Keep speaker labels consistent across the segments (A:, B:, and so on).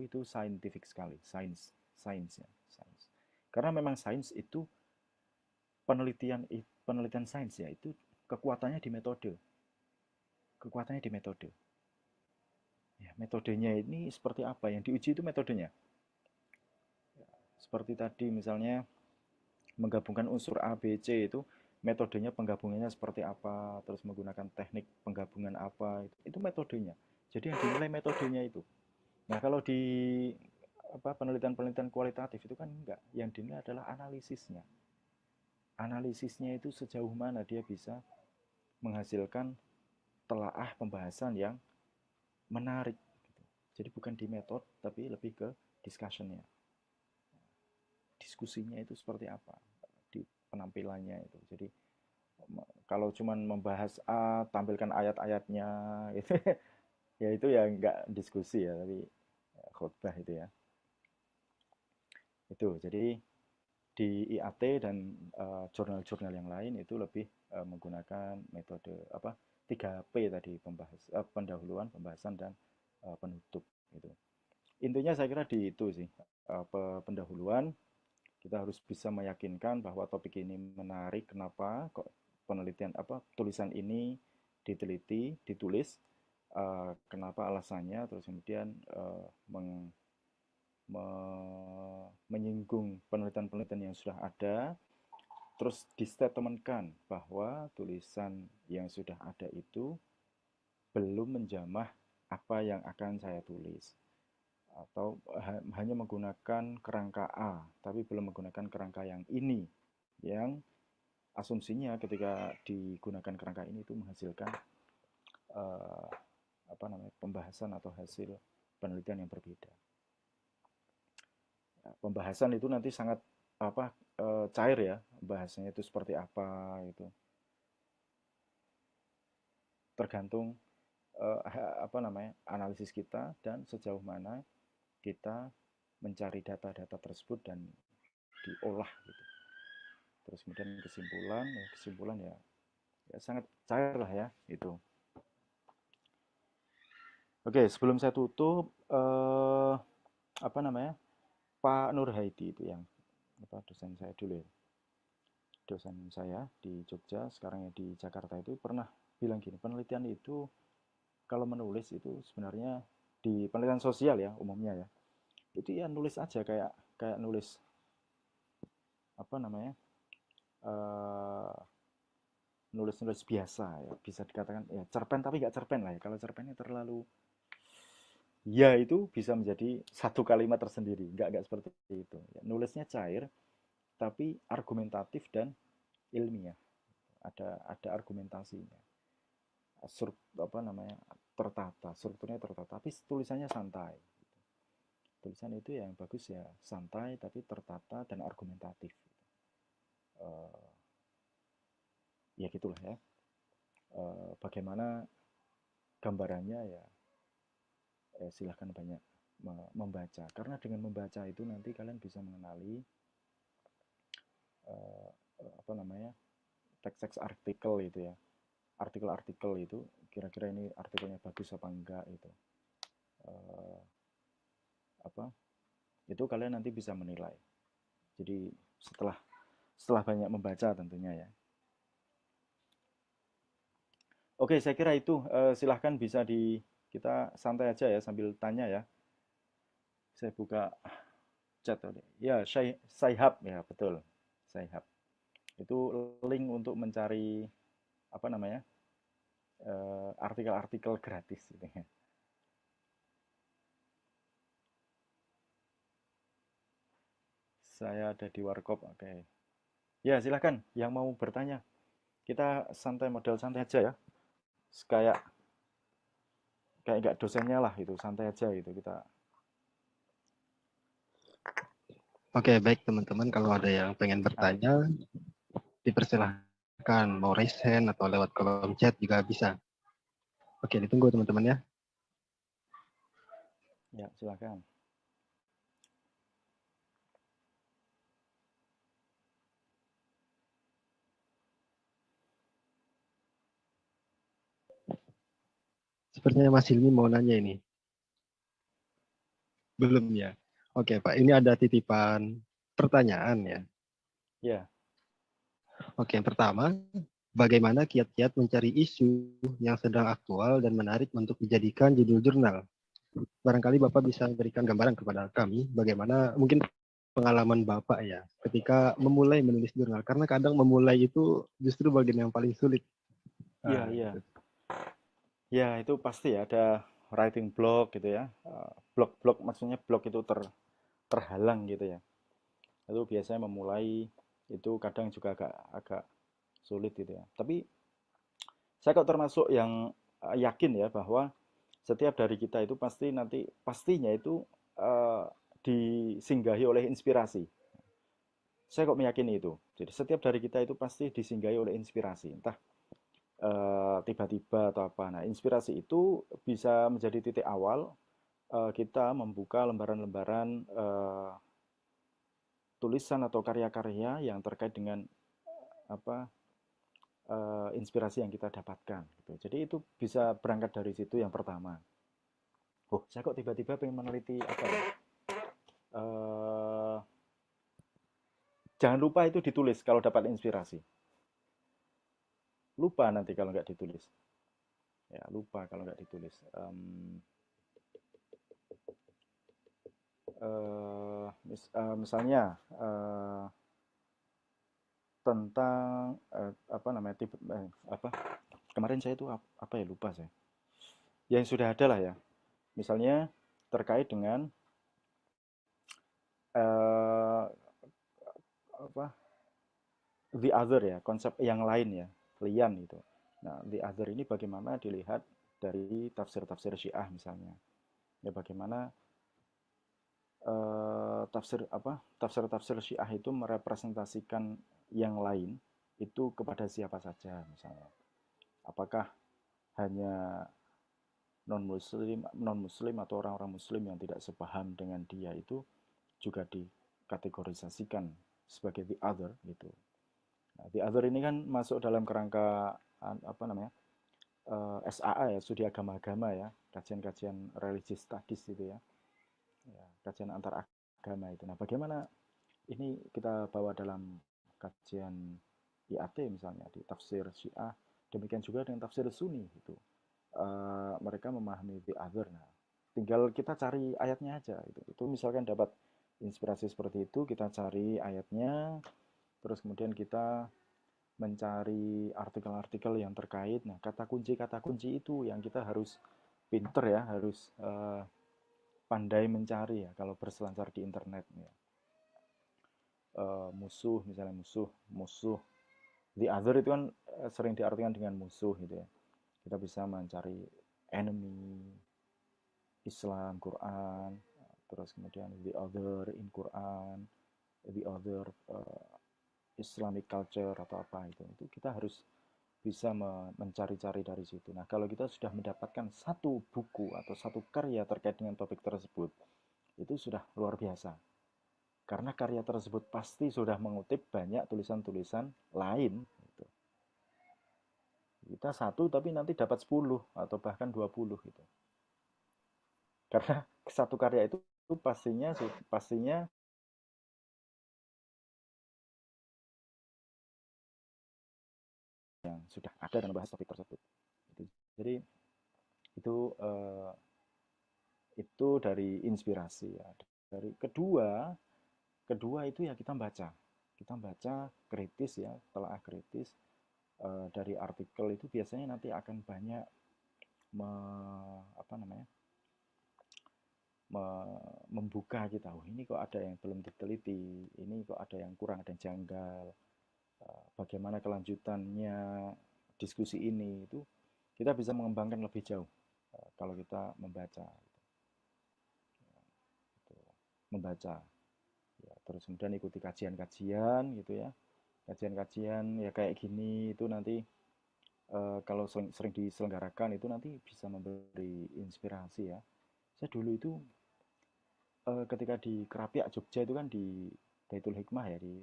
A: itu scientific sekali, sains ya, sains. Karena memang sains itu penelitian sains ya itu kekuatannya di metode, kekuatannya di metode. Ya, metodenya ini seperti apa yang diuji itu metodenya. Seperti tadi misalnya menggabungkan unsur A, B, C itu metodenya penggabungannya seperti apa, terus menggunakan teknik penggabungan apa, itu metodenya. Jadi yang dinilai metodenya itu. Nah, kalau di penelitian-penelitian kualitatif itu kan enggak, yang dinilai adalah analisisnya. Analisisnya itu sejauh mana dia bisa menghasilkan telaah pembahasan yang menarik. Jadi bukan di metode, tapi lebih ke discussionnya. Diskusinya itu seperti apa di penampilannya itu. Jadi kalau cuma membahas A, tampilkan ayat-ayatnya, gitu, ya itu ya nggak diskusi ya, tapi khutbah itu ya. Itu jadi di IAT dan jurnal-jurnal yang lain itu lebih menggunakan metode apa 3P tadi pendahuluan, pembahasan dan penutup itu. Intinya saya kira di itu sih pendahuluan kita harus bisa meyakinkan bahwa topik ini menarik, kenapa kok penelitian tulisan ini diteliti, ditulis, kenapa alasannya, terus kemudian menyinggung penelitian-penelitian yang sudah ada, terus distatementkan bahwa tulisan yang sudah ada itu belum menjamah apa yang akan saya tulis atau hanya menggunakan kerangka A tapi belum menggunakan kerangka yang ini, yang asumsinya ketika digunakan kerangka ini itu menghasilkan uh, pembahasan atau hasil penelitian yang berbeda. Pembahasan itu nanti sangat cair ya, bahasanya itu seperti apa itu tergantung analisis kita dan sejauh mana kita mencari data-data tersebut dan diolah gitu. Terus kemudian kesimpulan ya sangat cair lah ya itu. Oke, sebelum saya tutup Pak Nur Haidi itu yang dosen saya dulu ya. Dosen saya di Jogja, sekarang ya di Jakarta itu pernah bilang gini, penelitian itu kalau menulis itu sebenarnya di penelitian sosial ya umumnya ya, itu ya nulis aja kayak kayak nulis uh, nulis-nulis biasa ya, bisa dikatakan ya cerpen tapi nggak cerpen lah ya. Kalau cerpennya terlalu ya itu bisa menjadi satu kalimat tersendiri, nggak seperti itu ya, nulisnya cair tapi argumentatif dan ilmiah, ada argumentasinya, tertata, strukturnya tertata tapi tulisannya santai. Tulisan itu yang bagus ya santai tapi tertata dan argumentatif. Ya gitulah ya. Bagaimana gambarannya ya silahkan banyak membaca, karena dengan membaca itu nanti kalian bisa mengenali uh, teks-teks artikel itu ya, artikel-artikel itu kira-kira ini artikelnya bagus apa enggak itu uh, apa itu kalian nanti bisa menilai. Jadi setelah banyak membaca tentunya ya. Oke, saya kira itu silahkan bisa kita santai aja ya sambil tanya ya. Saya buka chat tadi. Ya, Saihab ya betul. Saihab. Itu link untuk mencari apa namanya artikel-artikel gratis gitu ya. Saya ada di Warkop. Oke. Ya, silahkan yang mau bertanya. Kita santai, model santai aja ya. Kayak kayak nggak dosennya lah itu, santai aja gitu kita.
B: Oke, baik teman-teman, kalau ada yang pengen bertanya, dipersilahkan mau raise hand atau lewat kolom chat juga bisa. Oke, ditunggu teman-teman ya.
A: Ya, silakan.
B: Sepertinya Mas Hilmi mau nanya ini. Belum ya. Oke Pak, ini ada titipan pertanyaan ya.
A: Ya,
B: Oke, yang pertama, bagaimana kiat-kiat mencari isu yang sedang aktual dan menarik untuk dijadikan judul jurnal? Barangkali Bapak bisa memberikan gambaran kepada kami bagaimana mungkin pengalaman Bapak ya ketika memulai menulis jurnal. Karena kadang memulai itu justru bagian yang paling sulit.
A: iya,
B: Nah,
A: iya.
B: gitu.
A: Ya, itu pasti ya, ada writing block gitu ya. Blok-blok maksudnya blok itu terhalang gitu ya. Itu biasanya memulai itu kadang juga agak agak sulit gitu ya. Tapi saya kok termasuk yang yakin ya bahwa setiap dari kita itu pasti nanti pastinya itu eh, disinggahi oleh inspirasi. Saya kok meyakini itu. Jadi setiap dari kita itu pasti disinggahi oleh inspirasi, entah tiba-tiba atau apa. Nah, inspirasi itu bisa menjadi titik awal kita membuka lembaran-lembaran tulisan atau karya-karya yang terkait dengan apa inspirasi yang kita dapatkan. Gitu. Jadi itu bisa berangkat dari situ yang pertama. Oh, saya kok tiba-tiba pengen meneliti apa ya? Eh, jangan lupa itu ditulis kalau dapat inspirasi. Lupa nanti kalau nggak ditulis. Ya, lupa kalau nggak ditulis. Misalnya tentang apa namanya tipe, apa kemarin saya itu apa ya lupa saya. Yang sudah ada lah ya. Misalnya terkait dengan eh, apa the other ya, konsep yang lain ya, lian itu. Nah, the other ini bagaimana dilihat dari tafsir-tafsir Syiah misalnya. Ya bagaimana tafsir-tafsir Syiah itu merepresentasikan yang lain itu kepada siapa saja misalnya. Apakah hanya non muslim atau orang-orang muslim yang tidak sepaham dengan dia itu juga dikategorisasikan sebagai the other gitu. Nah, the other ini kan masuk dalam kerangka apa namanya SAA ya, studi agama-agama ya, kajian-kajian religious studies gitu ya, ya kajian antar agama itu. Nah, bagaimana ini kita bawa dalam kajian IAT misalnya di tafsir Syiah, demikian juga dengan tafsir Sunni gitu. Mereka memahami the other. Nah, tinggal kita cari ayatnya aja itu misalkan dapat inspirasi seperti itu, kita cari ayatnya, terus kemudian kita mencari artikel-artikel yang terkait. Nah, kata kunci itu yang kita harus pinter ya, harus pandai mencari ya kalau berselancar di internet ya. Musuh misalnya musuh the other itu kan sering diartikan dengan musuh gitu ya. Kita bisa mencari enemy Islam, Quran, terus kemudian the other in Quran, the other Islamic culture atau apa itu kita harus bisa mencari-cari dari situ. Nah, kalau kita sudah mendapatkan satu buku atau satu karya terkait dengan topik tersebut, itu sudah luar biasa. Karena karya tersebut pasti sudah mengutip banyak tulisan-tulisan lain. Gitu. Kita satu tapi nanti dapat 10 atau bahkan 20 gitu. Karena satu karya itu pastinya pastinya yang sudah ada dan membahas topik tersebut. Jadi itu itu dari inspirasi ya. Dari kedua, kedua itu ya kita baca kritis ya, telah kritis dari artikel itu biasanya nanti akan banyak me, apa namanya membuka kita. Oh, ini kok ada yang belum diteliti, ini kok ada yang kurang, ada yang janggal, bagaimana kelanjutannya diskusi ini itu kita bisa mengembangkan lebih jauh kalau kita membaca gitu. Membaca ya, terus kemudian ikuti kajian-kajian gitu ya, kajian-kajian ya kayak gini itu nanti kalau sering diselenggarakan itu nanti bisa memberi inspirasi ya. Saya dulu itu ketika di Kerapiak Jogja itu kan di Baitul Hikmah ya di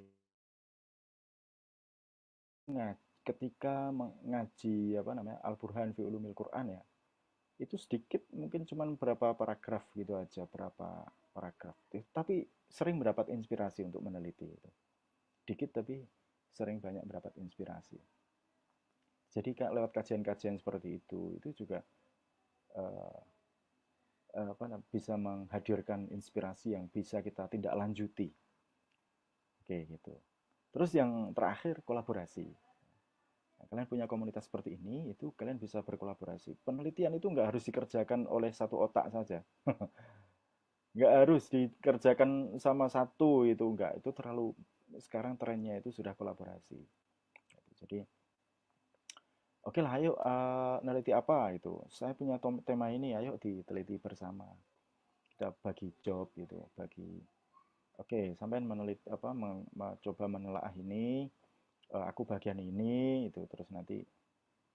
A: ketika mengaji apa namanya Al-Burhan fi Ulumil Quran ya itu sedikit mungkin cuman berapa paragraf gitu aja berapa paragraf. Tapi sering mendapat inspirasi untuk meneliti itu. Dikit tapi sering banyak mendapat inspirasi. Jadi lewat kajian-kajian seperti itu juga uh, bisa menghadirkan inspirasi yang bisa kita tindak lanjuti. Oke gitu. Terus yang terakhir kolaborasi. Nah, kalian punya komunitas seperti ini, itu kalian bisa berkolaborasi. Penelitian itu nggak harus dikerjakan oleh satu otak saja. Nggak harus dikerjakan sama satu itu, nggak. Itu terlalu, sekarang trennya itu sudah kolaborasi. Jadi, oke lah, ayo neliti apa itu. Saya punya tema ini, ayo diteliti bersama. Kita bagi job gitu, bagi. Oke, sampai meneliti apa, coba menelaah ini, aku bagian ini, itu terus nanti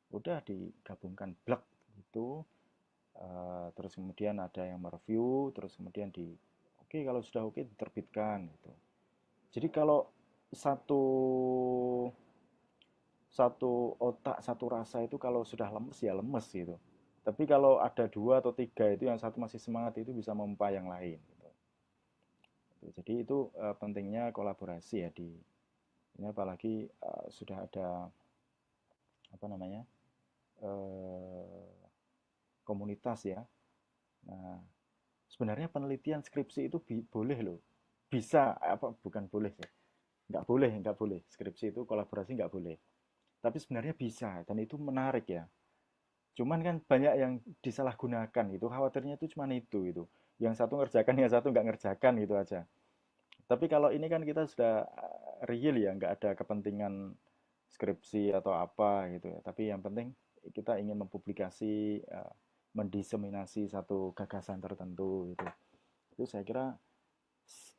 A: udah digabungkan blok itu. Terus kemudian ada yang mereview, terus kemudian oke, kalau sudah oke diterbitkan gitu. Jadi kalau satu satu otak satu rasa itu kalau sudah lemes ya lemes gitu. Tapi kalau ada dua atau tiga itu yang satu masih semangat itu bisa memompa yang lain gitu. Jadi itu pentingnya kolaborasi ya di ini, apalagi sudah ada apa namanya uh, komunitas ya. Nah, sebenarnya penelitian skripsi itu boleh loh, bisa apa bukan boleh sih, nggak boleh skripsi itu kolaborasi nggak boleh, tapi sebenarnya bisa dan itu menarik ya. Cuman kan banyak yang disalahgunakan itu, khawatirnya itu cuma itu yang satu ngerjakan yang satu nggak ngerjakan gitu aja. Tapi kalau ini kan kita sudah real ya, nggak ada kepentingan skripsi atau apa gitu ya, tapi yang penting kita ingin mempublikasi, mendiseminasi satu gagasan tertentu gitu. Itu saya kira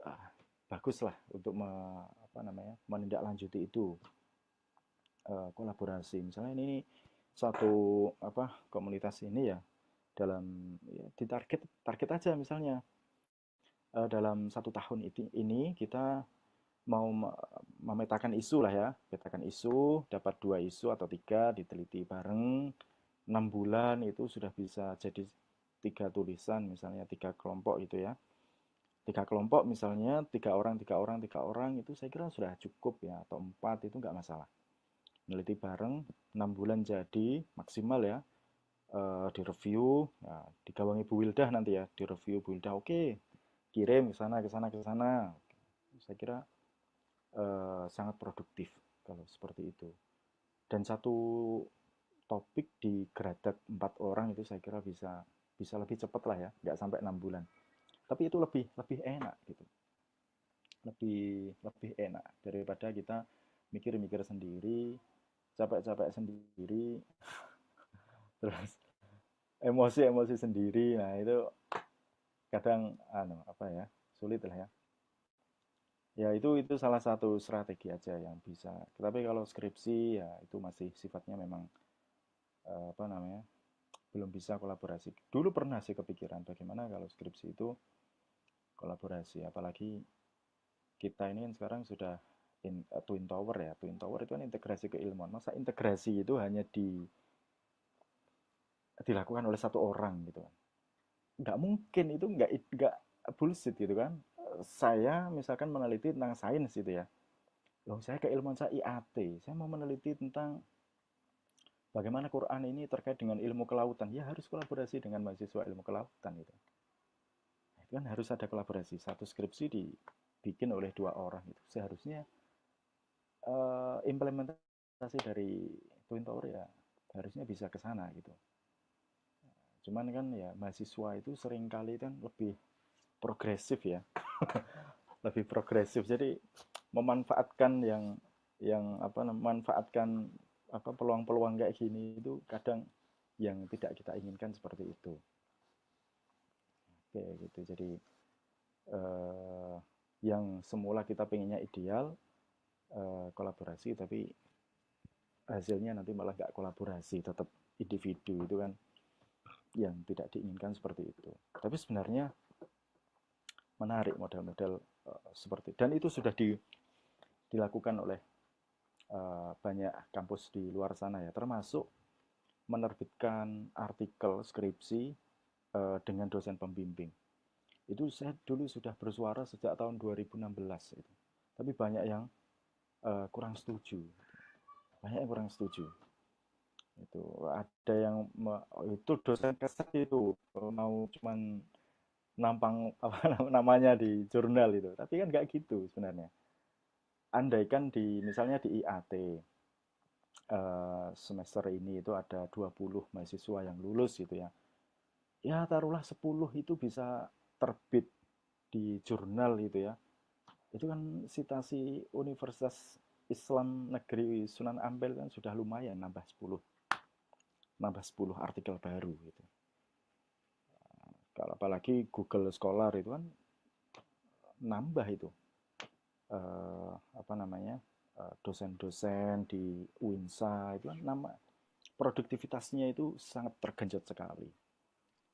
A: uh, bagus lah untuk apa namanya menindaklanjuti itu, kolaborasi. Misalnya ini satu apa komunitas ini ya, dalam ya, di target aja misalnya, dalam 1 tahun ini kita mau memetakan isu lah ya, petakan isu, dapat 2 isu atau 3 diteliti bareng, 6 bulan itu sudah bisa jadi 3 tulisan, misalnya 3 kelompok gitu ya. 3 kelompok misalnya, 3 orang, 3 orang, 3 orang itu saya kira sudah cukup ya, atau 4 itu nggak masalah. Meneliti bareng, 6 bulan jadi maksimal ya, direview, ya, digawangi Bu Wildah nanti ya, direview Bu Wildah, oke, kirim ke sana, ke sana, ke sana. Saya kira sangat produktif kalau seperti itu. Dan satu topik di geradak 4 orang itu saya kira bisa bisa lebih cepat lah ya, nggak sampai 6 bulan. Tapi itu lebih lebih enak gitu, lebih lebih enak daripada kita mikir-mikir sendiri, capek-capek sendiri, terus emosi-emosi sendiri. Nah itu kadang apa ya, sulit lah ya. Ya itu salah satu strategi aja yang bisa. Tapi kalau skripsi ya itu masih sifatnya memang apa namanya belum bisa kolaborasi. Dulu pernah sih kepikiran bagaimana kalau skripsi itu kolaborasi, apalagi kita ini kan sekarang sudah Twin Tower ya. Twin Tower itu kan integrasi keilmuan. Masa integrasi itu hanya dilakukan oleh satu orang gitu kan? Nggak mungkin, itu nggak bullshit gitu kan. Saya misalkan meneliti tentang sains gitu ya. Loh, saya keilmuan saya IAT. Saya mau meneliti tentang bagaimana Quran ini terkait dengan ilmu kelautan. Ya harus kolaborasi dengan mahasiswa ilmu kelautan gitu. Itu kan harus ada kolaborasi. Satu skripsi dibikin oleh 2 orang itu. Seharusnya implementasi dari Twin Tower ya harusnya bisa ke sana gitu. Cuman kan ya mahasiswa itu sering kali kan lebih progresif ya. Lebih progresif. Jadi memanfaatkan yang apa memanfaatkan apa peluang-peluang kayak gini itu kadang yang tidak kita inginkan seperti itu. Oke gitu. Jadi yang semula kita pengennya ideal, kolaborasi, tapi hasilnya nanti malah nggak kolaborasi, tetap individu, itu kan yang tidak diinginkan seperti itu. Tapi sebenarnya menarik model-model seperti, dan itu sudah dilakukan oleh banyak kampus di luar sana ya, termasuk menerbitkan artikel skripsi dengan dosen pembimbing. Itu saya dulu sudah bersuara sejak tahun 2016 itu. Tapi banyak yang kurang setuju. Banyak yang kurang setuju. Itu ada yang itu dosen keset itu mau cuman nampang apa namanya di jurnal itu. Tapi kan nggak gitu sebenarnya. Andaikan di misalnya di IAT semester ini itu ada 20 mahasiswa yang lulus gitu ya. Ya taruhlah 10 itu bisa terbit di jurnal gitu ya. Itu kan citasi Universitas Islam Negeri Sunan Ampel kan sudah lumayan nambah 10 artikel baru gitu. Kalau apalagi Google Scholar itu kan nambah itu apa namanya dosen-dosen di UINSA itu kan nama produktivitasnya itu sangat tergenjot sekali.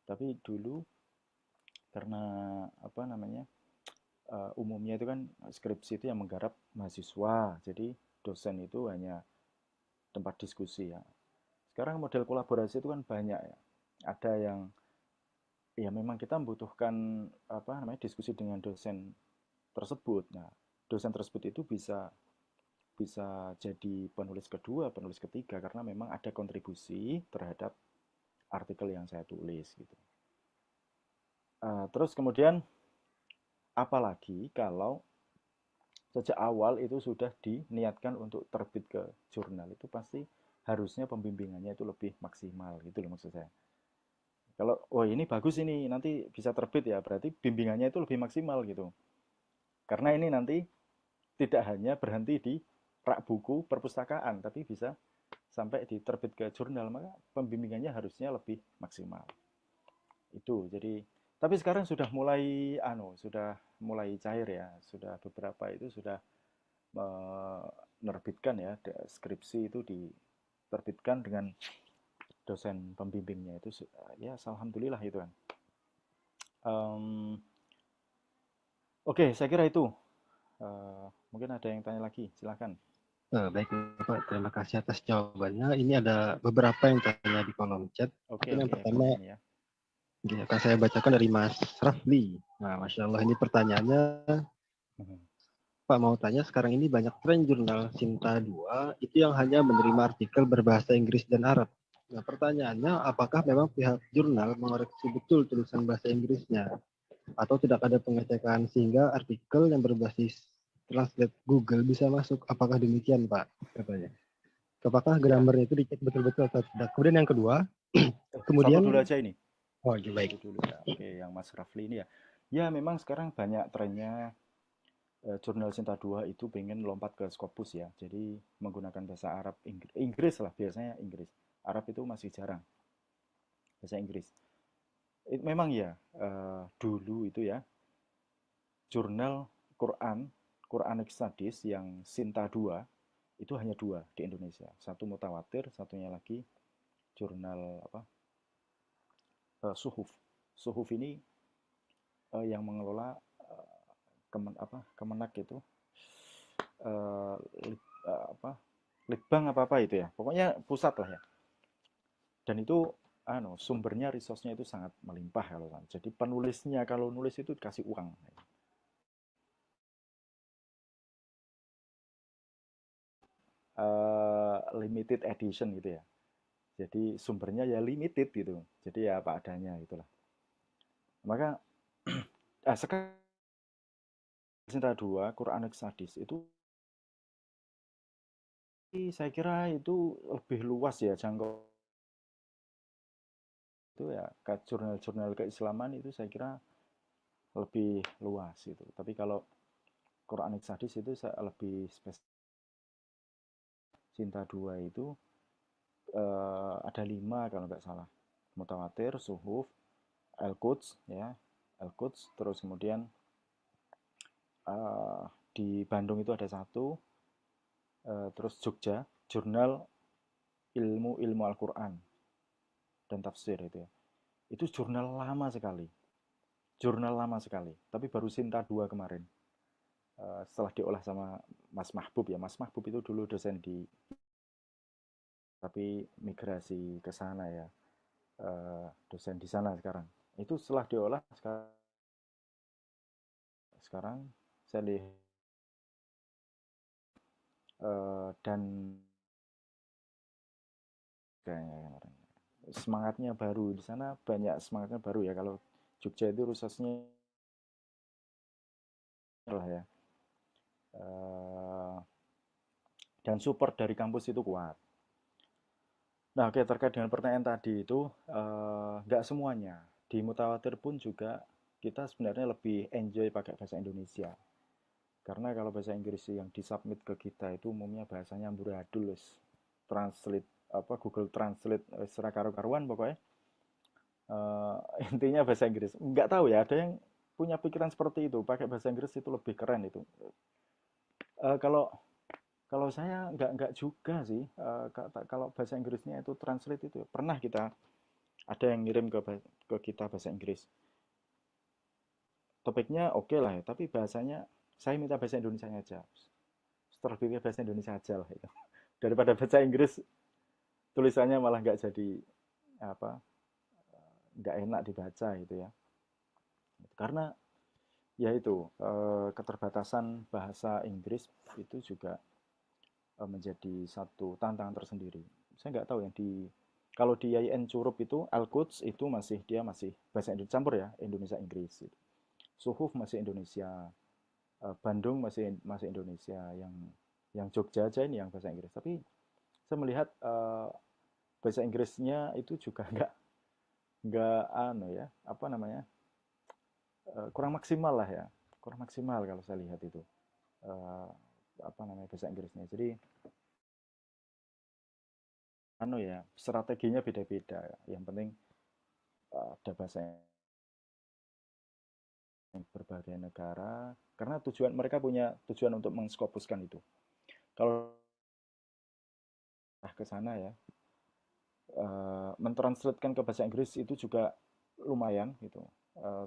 A: Tapi dulu karena apa namanya umumnya itu kan skripsi itu yang menggarap mahasiswa, jadi dosen itu hanya tempat diskusi ya. Sekarang model kolaborasi itu kan banyak ya. Ada yang ya memang kita membutuhkan apa namanya diskusi dengan dosen tersebut. Nah, dosen tersebut itu bisa bisa jadi penulis kedua, penulis ketiga karena memang ada kontribusi terhadap artikel yang saya tulis gitu. Terus kemudian apalagi kalau sejak awal itu sudah diniatkan untuk terbit ke jurnal itu pasti harusnya pembimbingannya itu lebih maksimal gitu loh maksud saya. Kalau oh ini bagus ini nanti bisa terbit ya berarti bimbingannya itu lebih maksimal gitu. Karena ini nanti tidak hanya berhenti di rak buku perpustakaan tapi bisa sampai diterbit ke jurnal maka pembimbingannya harusnya lebih maksimal. Itu jadi tapi sekarang sudah mulai sudah mulai cair ya, sudah beberapa itu sudah menerbitkan ya skripsi itu diterbitkan dengan dosen pembimbingnya itu ya alhamdulillah itu kan. Um, Oke, saya kira itu. Mungkin ada yang tanya lagi, silakan.
B: Baik Bapak, terima kasih atas jawabannya. Ini ada beberapa yang tanya di kolom chat.
A: Oke,
B: Mungkin yang
A: oke,
B: pertama
A: boleh nih ya.
B: akan saya bacakan dari Mas Rafli. Nah, Masya Allah ini pertanyaannya, Pak mau tanya sekarang ini banyak tren jurnal Sinta 2 itu yang hanya menerima artikel berbahasa Inggris dan Arab. Nah, pertanyaannya apakah memang pihak jurnal mengoreksi betul tulisan bahasa Inggrisnya atau tidak ada pengecekan sehingga artikel yang berbasis translate Google bisa masuk? Apakah demikian, Pak? Katanya. Apakah
A: Ya,
B: grammarnya itu dicek betul-betul atau tidak? Kemudian yang kedua,
A: satu
B: kemudian
A: dulu aja ini.
B: oh iya, baik.
A: Satu dulu ya. Oke, yang Mas Rafli ini ya. Ya, memang sekarang banyak trennya jurnal Sinta 2 itu pengen lompat ke Scopus ya. Jadi menggunakan bahasa Arab, Inggris lah biasanya Inggris. Arab itu masih jarang, bahasa Inggris. Memang ya, dulu itu ya, jurnal Quran, Quranic Studies yang Sinta 2 itu hanya dua di Indonesia. Satu Mutawatir, satunya lagi jurnal apa? Suhuf. Suhuf ini yang mengelola Kemenak itu eh, apa? Litbang apa itu ya. Pokoknya pusat lah ya. Dan itu sumbernya resource-nya itu sangat melimpah kalau kan. Jadi penulisnya kalau nulis itu dikasih uang. Limited edition gitu ya. Jadi sumbernya ya limited gitu. Jadi ya apa adanya itulah. Maka sekarang Cinta 2 Quranic Studies itu saya kira itu lebih luas ya jangkau itu ya ke jurnal-jurnal keislaman itu saya kira lebih luas itu. Tapi kalau Quranic Studies itu saya lebih spesifik. Cinta 2 itu ada 5 kalau nggak salah. Mutawatir, Suhuf, Al-Quds ya, Al-Quds terus kemudian di Bandung itu ada satu, terus Jogja, Jurnal Ilmu Al-Quran dan Tafsir itu ya. Itu jurnal lama sekali, jurnal lama sekali. Tapi baru Sinta 2 kemarin. Setelah diolah sama Mas Mahbub ya. Mas Mahbub itu dulu dosen di tapi migrasi ke sana ya. Dosen di sana sekarang. Itu setelah diolah sekarang sekarang saya lihat dan kayaknya semangatnya baru di sana, banyak semangatnya baru ya. Kalau Jogja itu khususnya lah ya. Dan support dari kampus itu kuat. Nah, oke, terkait dengan pertanyaan tadi itu, nggak semuanya. Di Mutawatir pun juga kita sebenarnya lebih enjoy pakai bahasa Indonesia. Karena kalau bahasa Inggris yang disubmit ke kita itu umumnya bahasanya amburadul, translate apa Google Translate secara karu-karuan pokoknya. Intinya bahasa Inggris. Nggak tahu ya, ada yang punya pikiran seperti itu, pakai bahasa Inggris itu lebih keren itu. Kalau kalau saya nggak juga sih. Kalau bahasa Inggrisnya itu translate itu pernah kita ada yang ngirim ke kita bahasa Inggris. Topiknya oke lah ya, tapi bahasanya saya minta bahasa Indonesia aja. Terbitnya bahasa Indonesia aja lah itu. Daripada bahasa Inggris tulisannya malah nggak jadi apa, nggak enak dibaca gitu ya. Karena ya itu keterbatasan bahasa Inggris itu juga menjadi satu tantangan tersendiri. Saya nggak tahu yang di kalau di IAIN Curup itu Al-Quds itu masih bahasa Indonesia campur ya, Indonesia Inggris gitu. Suhuf masih Indonesia, Bandung masih masih Indonesia, yang Jogja aja ini yang bahasa Inggris. Tapi saya melihat bahasa Inggrisnya itu juga nggak anu ya, apa namanya, kurang maksimal lah ya, kurang maksimal kalau saya lihat itu eh, apa namanya bahasa Inggrisnya. Jadi anu ya, strateginya beda-beda. Yang penting ada bahasa yang berbagai negara, karena tujuan mereka punya tujuan untuk mengskopuskan itu. Kalau ke sana ya, mentranslatekan ke bahasa Inggris itu juga lumayan gitu.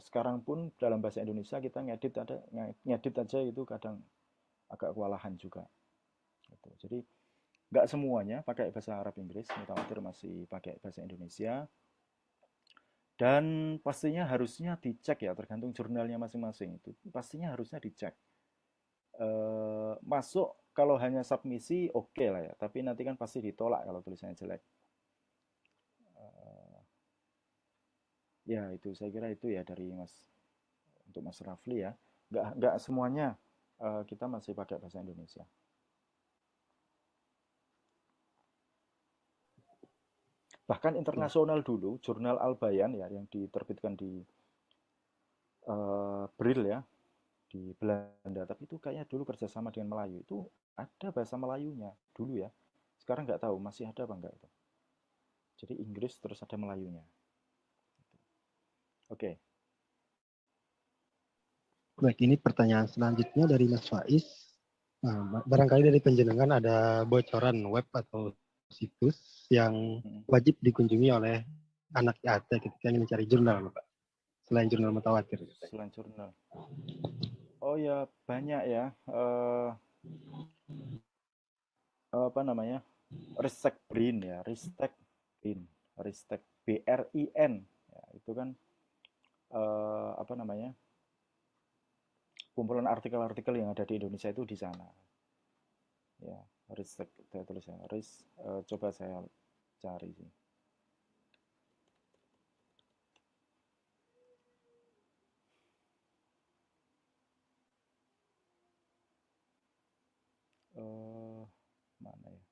A: Sekarang pun dalam bahasa Indonesia kita ngedit aja itu kadang agak kewalahan juga. Gitu. Jadi nggak semuanya pakai bahasa Arab Inggris, mutawatir masih pakai bahasa Indonesia. Dan pastinya harusnya dicek ya, tergantung jurnalnya masing-masing. Itu pastinya harusnya dicek. Masuk kalau hanya submisi oke lah ya, tapi nanti kan pasti ditolak kalau tulisannya jelek. Ya itu saya kira itu ya dari untuk Mas Rafli ya. Nggak semuanya kita masih pakai bahasa Indonesia. Bahkan
B: Ya,
A: internasional dulu, jurnal Al Bayan ya yang diterbitkan di Brill ya di Belanda, tapi itu kayaknya dulu kerjasama dengan Melayu. Itu ada bahasa Melayunya dulu ya. Sekarang nggak tahu masih ada apa enggak itu. Jadi Inggris terus ada Melayunya. Oke.
B: baik, ini pertanyaan selanjutnya dari Mas Faiz. Nah, barangkali dari penjenengan ada bocoran web atau situs yang
A: Hmm.
B: wajib dikunjungi oleh anak IAT ketika ingin mencari jurnal, Pak. Selain jurnal mutawatir.
A: Selain jurnal. Oh ya banyak ya. Apa namanya? Ristek Brin ya, Ristek Brin, Ristek BRIN. Ya, itu kan apa namanya? Kumpulan artikel-artikel yang ada di Indonesia itu di sana. Ya, Ristek saya tulis ya. Coba saya cari sih. Eh mana ya?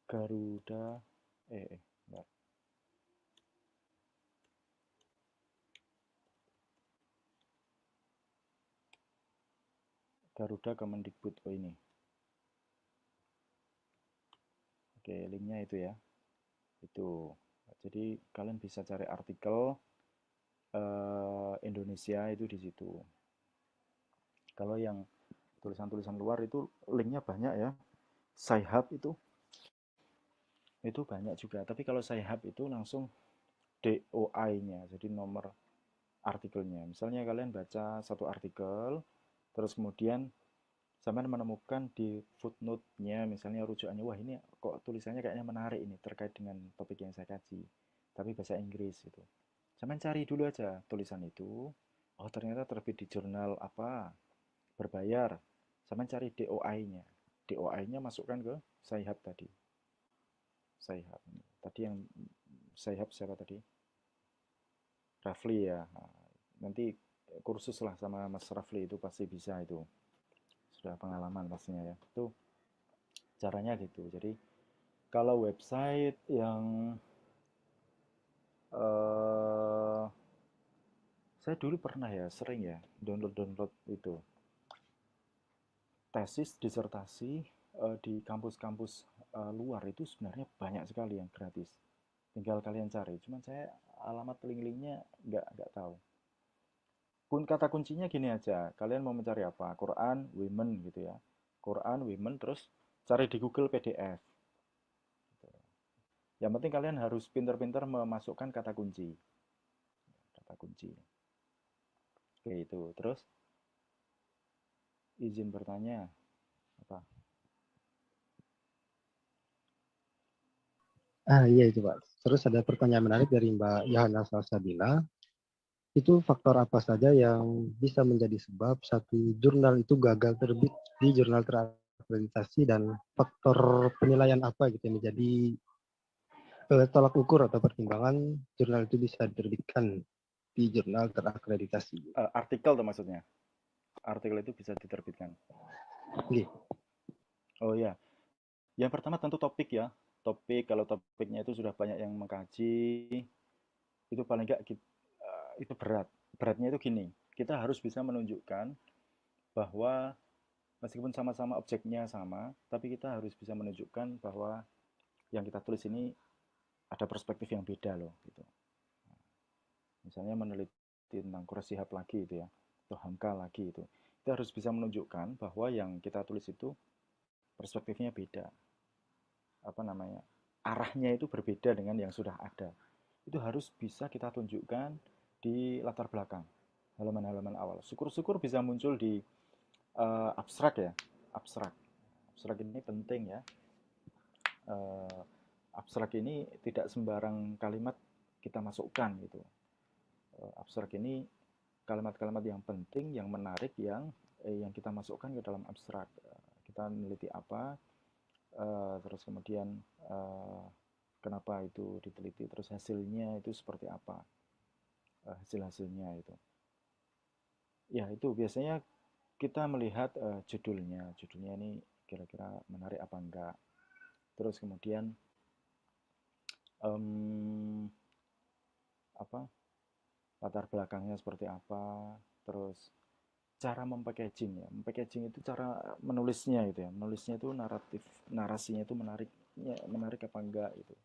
A: Garuda bentar. Garuda Kemendikbud. Oh ini. Oke, linknya itu ya. Itu. Jadi kalian bisa cari artikel Indonesia itu di situ. Kalau yang tulisan-tulisan luar itu linknya banyak ya. Sci-Hub itu banyak juga. Tapi kalau Sci-Hub itu langsung DOI-nya, jadi nomor artikelnya. Misalnya kalian baca satu artikel, terus kemudian Sampai menemukan di footnote-nya, misalnya rujukannya, wah ini kok tulisannya kayaknya menarik ini terkait dengan topik yang saya kaji, tapi bahasa Inggris gitu. Sampai cari dulu aja tulisan itu, oh ternyata terbit di jurnal apa, berbayar. Sampai cari DOI-nya. DOI-nya masukkan ke Sci-Hub tadi. Sci-Hub. Tadi yang Sci-Hub siapa tadi? Rafli ya. Nah, nanti kursus lah sama Mas Rafli itu pasti bisa itu. Sudah pengalaman pastinya ya. Itu caranya gitu. Jadi kalau website yang eh saya dulu pernah ya sering ya download itu tesis disertasi di kampus-kampus luar itu sebenarnya banyak sekali yang gratis. Tinggal kalian cari. Cuman saya alamat link-linknya nggak tahu. Kata kuncinya gini aja. Kalian mau mencari apa? Quran, women gitu ya. Quran, women, terus cari di Google PDF. Yang penting kalian harus pintar-pintar memasukkan kata kunci. Kata kunci. Oke itu. Terus izin bertanya apa?
B: Iya itu Pak. Terus ada pertanyaan menarik dari Mbak Yohana Salsabila. Itu faktor apa saja yang bisa menjadi sebab satu jurnal itu gagal terbit di jurnal terakreditasi dan faktor penilaian apa gitu yang menjadi tolak ukur atau pertimbangan jurnal itu bisa diterbitkan di jurnal terakreditasi.
A: Artikel tuh maksudnya. Artikel itu bisa diterbitkan.
B: Oke.
A: Oh ya, yang pertama tentu topik ya. Topik kalau topiknya itu sudah banyak yang mengkaji, itu paling enggak itu berat. Beratnya itu gini, kita harus bisa menunjukkan bahwa meskipun sama-sama objeknya sama, tapi kita harus bisa menunjukkan bahwa yang kita tulis ini ada perspektif yang beda loh gitu. Misalnya meneliti tentang Quraisy lagi itu ya, atau Hamka lagi itu. Kita harus bisa menunjukkan bahwa yang kita tulis itu perspektifnya beda. Apa namanya? Arahnya itu berbeda dengan yang sudah ada. Itu harus bisa kita tunjukkan di latar belakang, halaman-halaman awal. Syukur-syukur bisa muncul di abstrak ya, abstrak. Abstrak ini penting ya. Uh, Abstrak ini tidak sembarang kalimat kita masukkan gitu. Abstrak ini kalimat-kalimat yang penting, yang menarik, yang kita masukkan ke dalam abstrak. Kita meneliti apa, terus kemudian kenapa itu diteliti, terus hasilnya itu seperti apa, hasil-hasilnya itu. Ya itu biasanya kita melihat judulnya ini kira-kira menarik apa enggak. Terus kemudian um, apa latar belakangnya seperti apa, terus cara mempackaging ya. Mempackaging itu cara menulisnya gitu ya. Menulisnya itu naratif, narasinya itu menarik apa enggak itu.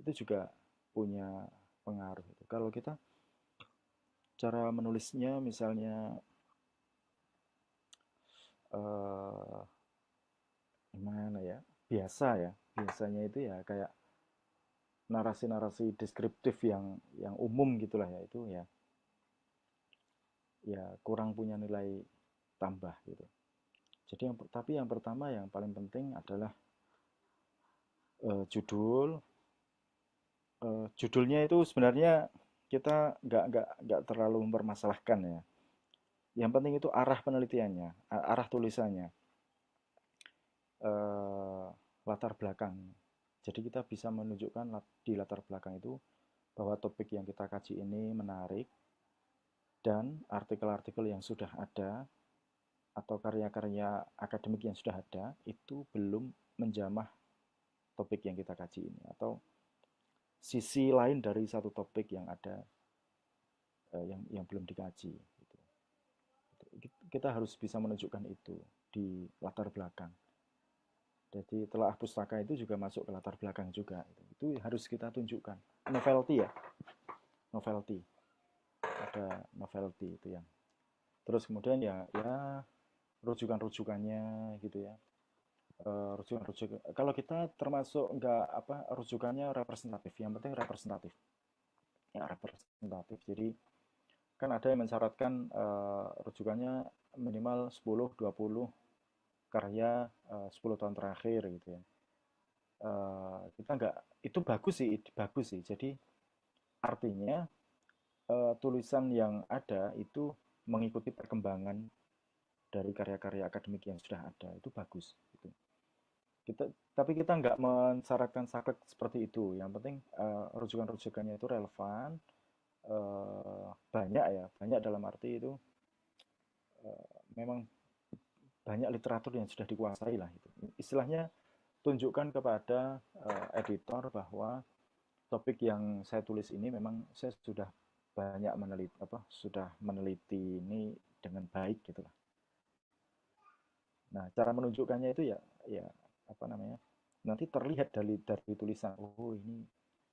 A: Itu juga punya pengaruh itu. Kalau kita cara menulisnya misalnya eh gimana ya? Biasa ya. Biasanya itu ya kayak narasi-narasi deskriptif yang umum gitulah ya itu ya kurang punya nilai tambah gitu. Jadi yang pertama yang paling penting adalah judul. Judulnya itu sebenarnya kita nggak terlalu mempermasalahkan ya. Yang penting itu arah penelitiannya, arah tulisannya, eh, latar belakang. Jadi kita bisa menunjukkan di latar belakang itu bahwa topik yang kita kaji ini menarik dan artikel-artikel yang sudah ada atau karya-karya akademik yang sudah ada itu belum menjamah topik yang kita kaji ini atau sisi lain dari satu topik yang ada yang belum dikaji. Gitu. Kita harus bisa menunjukkan itu di latar belakang. Jadi telah pustaka itu juga masuk ke latar belakang juga. Itu harus kita tunjukkan. Novelty ya, novelty. Ada novelty itu yang. Terus kemudian ya rujukan-rujukannya gitu ya. Rujukan-rujukan. Kalau kita termasuk nggak apa rujukannya representatif. Yang penting representatif. Ya representatif. Jadi kan ada yang mensyaratkan rujukannya minimal 10, 20 karya 10 tahun terakhir gitu ya. Kita nggak, itu bagus sih. Jadi artinya tulisan yang ada itu mengikuti perkembangan dari karya-karya akademik yang sudah ada, itu bagus gitu. Tapi kita nggak mensyaratkan saklek seperti itu. Yang penting rujukan-rujukannya itu relevan, banyak ya, banyak dalam arti itu memang banyak literatur yang sudah dikuasai lah itu. Istilahnya tunjukkan kepada editor bahwa topik yang saya tulis ini memang saya sudah banyak meneliti, sudah meneliti ini dengan baik gitu lah. Nah, cara menunjukkannya itu ya apa namanya? Nanti terlihat dari tulisan. Oh, ini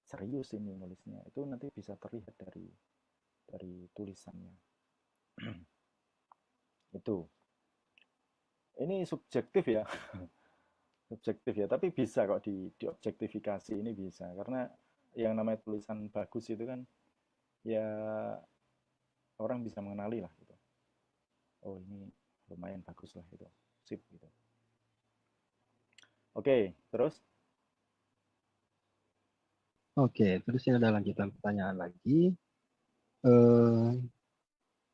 A: serius ini nulisnya. Itu nanti bisa terlihat dari tulisannya. Itu. Ini subjektif ya. Subjektif ya, tapi bisa kok diobjektifikasi, ini bisa. Karena yang namanya tulisan bagus itu kan ya orang bisa mengenali lah gitu. Oh, ini lumayan bagus lah itu. Sip gitu. Oke, terus
B: Oke, terus ini ada lanjutan pertanyaan lagi. Eh,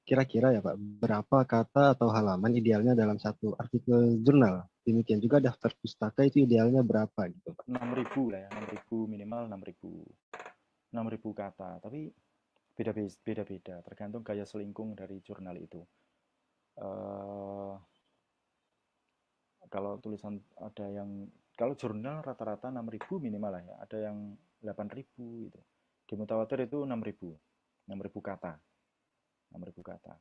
B: Kira-kira ya Pak, berapa kata atau halaman idealnya dalam satu artikel jurnal? Demikian juga daftar pustaka itu idealnya berapa gitu Pak?
A: 6.000 lah ya, 6.000 minimal 6.000. 6.000 kata, tapi beda-beda, tergantung gaya selingkung dari jurnal itu. Uh, Kalau tulisan ada yang, kalau jurnal rata-rata 6.000 minimal lah ya, ada yang 8.000 gitu. Di Mutawatir itu 6.000, 6.000 kata, 6.000 kata.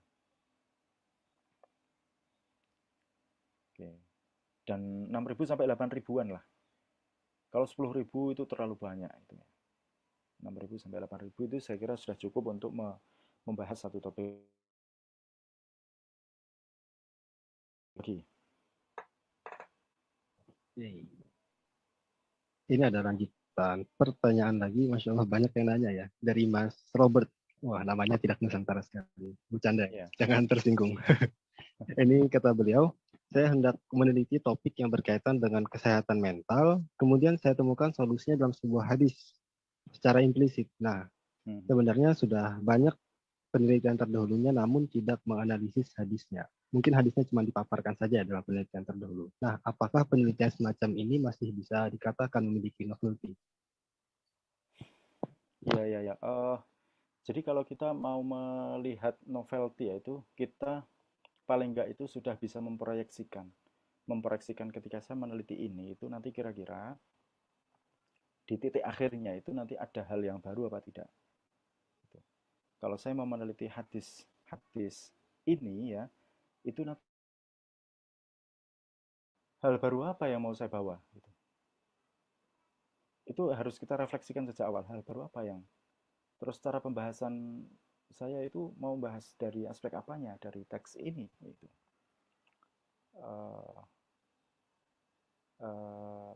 A: Oke. Dan 6.000 sampai 8.000-an lah. Kalau 10.000 itu terlalu banyak itu ya. 6.000 sampai 8.000 itu saya kira sudah cukup untuk membahas satu topik lagi.
B: Ini ada lanjutan pertanyaan lagi, Masya Allah banyak yang nanya ya. Dari Mas Robert. Wah, namanya tidak Nusantara sekali. Bercanda,
A: Ya.
B: jangan tersinggung. Ini kata beliau, saya hendak meneliti topik yang berkaitan dengan kesehatan mental, kemudian saya temukan solusinya dalam sebuah hadis secara implisit. Nah, sebenarnya sudah banyak penelitian terdahulunya namun tidak menganalisis hadisnya. Mungkin hadisnya cuma dipaparkan saja dalam penelitian terdahulu. Nah, apakah penelitian semacam ini masih bisa dikatakan memiliki novelty?
A: Iya, iya, ya. Jadi kalau kita mau melihat novelty ya itu kita paling enggak itu sudah bisa memproyeksikan ketika saya meneliti ini itu nanti kira-kira di titik akhirnya itu nanti ada hal yang baru apa tidak. Gitu. Kalau saya mau meneliti hadis ini ya, itu nanti hal baru apa yang mau saya bawa gitu. Itu harus kita refleksikan sejak awal, hal baru apa yang, terus cara pembahasan saya itu mau bahas dari aspek apanya dari teks ini gitu. uh,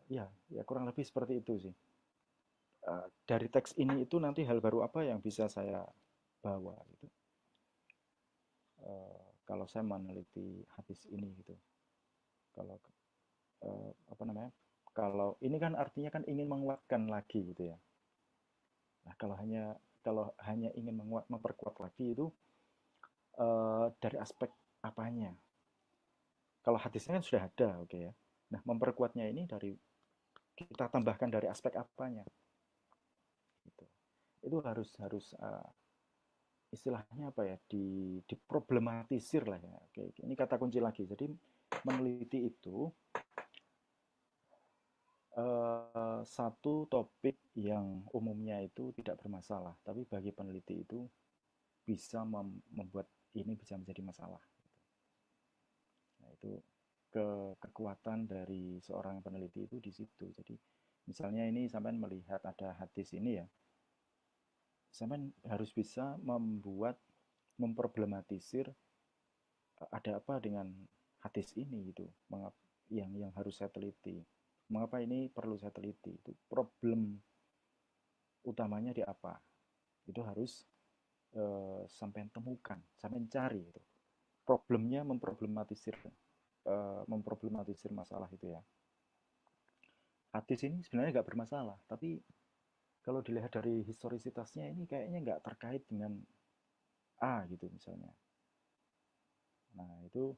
A: ya kurang lebih seperti itu sih. Dari teks ini itu nanti hal baru apa yang bisa saya bawa gitu. Kalau saya meneliti hadis ini gitu. Kalau apa namanya? Kalau ini kan artinya kan ingin menguatkan lagi gitu ya. Nah, kalau hanya ingin memperkuat lagi itu dari aspek apanya? Kalau hadisnya kan sudah ada, oke ya. Nah, memperkuatnya ini dari kita tambahkan dari aspek apanya? Gitu. Itu harus istilahnya apa ya, diproblematisir lah ya. Oke, ini kata kunci lagi. Jadi meneliti itu satu topik yang umumnya itu tidak bermasalah, tapi bagi peneliti itu bisa membuat ini bisa menjadi masalah. Nah, itu kekuatan dari seorang peneliti itu di situ. Jadi misalnya ini sampai melihat ada hadis ini ya, sampai harus bisa memproblematisir ada apa dengan hadis ini gitu, yang harus saya teliti, mengapa ini perlu saya teliti, itu problem utamanya di apa, itu harus sampai temukan, sampai cari itu problemnya, memproblematisir memproblematisir masalah itu ya. Hadis ini sebenarnya nggak bermasalah, tapi kalau dilihat dari historisitasnya ini kayaknya nggak terkait dengan A gitu misalnya. Nah itu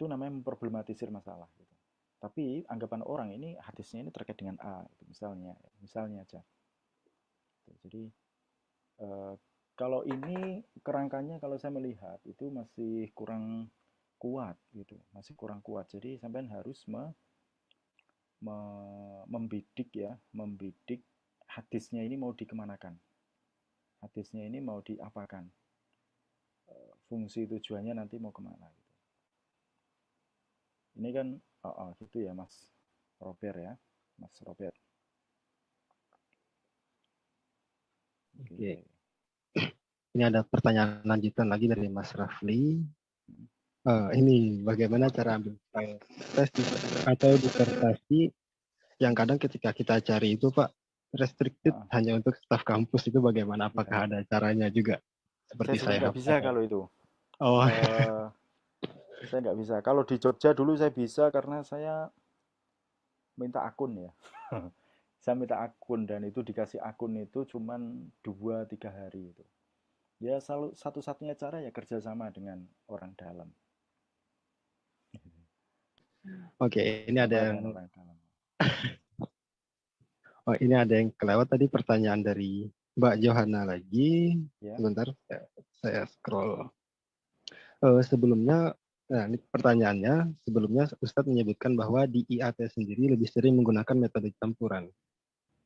A: namanya memproblematisir masalah gitu. Tapi anggapan orang ini hadisnya ini terkait dengan A gitu, misalnya aja. Jadi eh, kalau ini kerangkanya kalau saya melihat itu masih kurang kuat gitu, masih kurang kuat. Jadi sampean harus membidik ya, membidik hadisnya ini mau dikemanakan, hadisnya ini mau diapakan, fungsi tujuannya nanti mau kemana gitu. Ini kan gitu ya Mas Robert ya, Mas Robert. Oke.
B: Oke. Ini ada pertanyaan lanjutan lagi dari Mas Rafli. Ini bagaimana cara ambil file tes atau disertasi yang kadang ketika kita cari itu Pak restricted hanya untuk staf kampus, itu bagaimana? Apakah ada caranya juga?
A: Saya
B: Seperti
A: sebenarnya
B: saya
A: nggak bisa kalau itu.
B: Oh,
A: Saya nggak bisa. Kalau di Jogja dulu saya bisa karena saya minta akun ya. Saya minta akun dan itu dikasih akun itu cuman 2-3 hari itu. Ya satu-satunya cara ya kerjasama dengan orang dalam.
B: oke, ini ada
A: Kerjasama
B: yang
A: dengan orang dalam.
B: ini ada yang kelewat tadi, pertanyaan dari Mbak Johanna lagi.
A: Ya.
B: Sebentar, saya scroll. Sebelumnya, nah ini pertanyaannya, sebelumnya Ustadz menyebutkan bahwa di IAT sendiri lebih sering menggunakan metode campuran.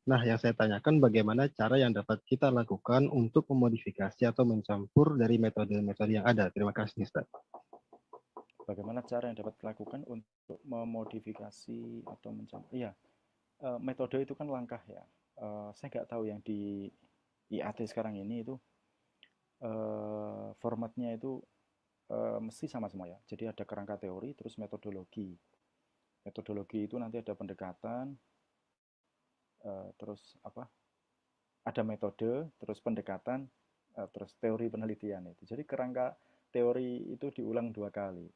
B: Nah, yang saya tanyakan bagaimana cara yang dapat kita lakukan untuk memodifikasi atau mencampur dari metode-metode yang ada. Terima kasih, Ustaz.
A: Bagaimana cara yang dapat dilakukan untuk memodifikasi atau mencampur? Iya, metode itu kan langkah ya. Saya nggak tahu yang di IAT sekarang ini itu formatnya itu mesti sama semua ya. Jadi ada kerangka teori, terus metodologi. Metodologi itu nanti ada pendekatan, terus apa? Ada metode, terus pendekatan, terus teori penelitian itu. Jadi kerangka teori itu diulang 2 kali.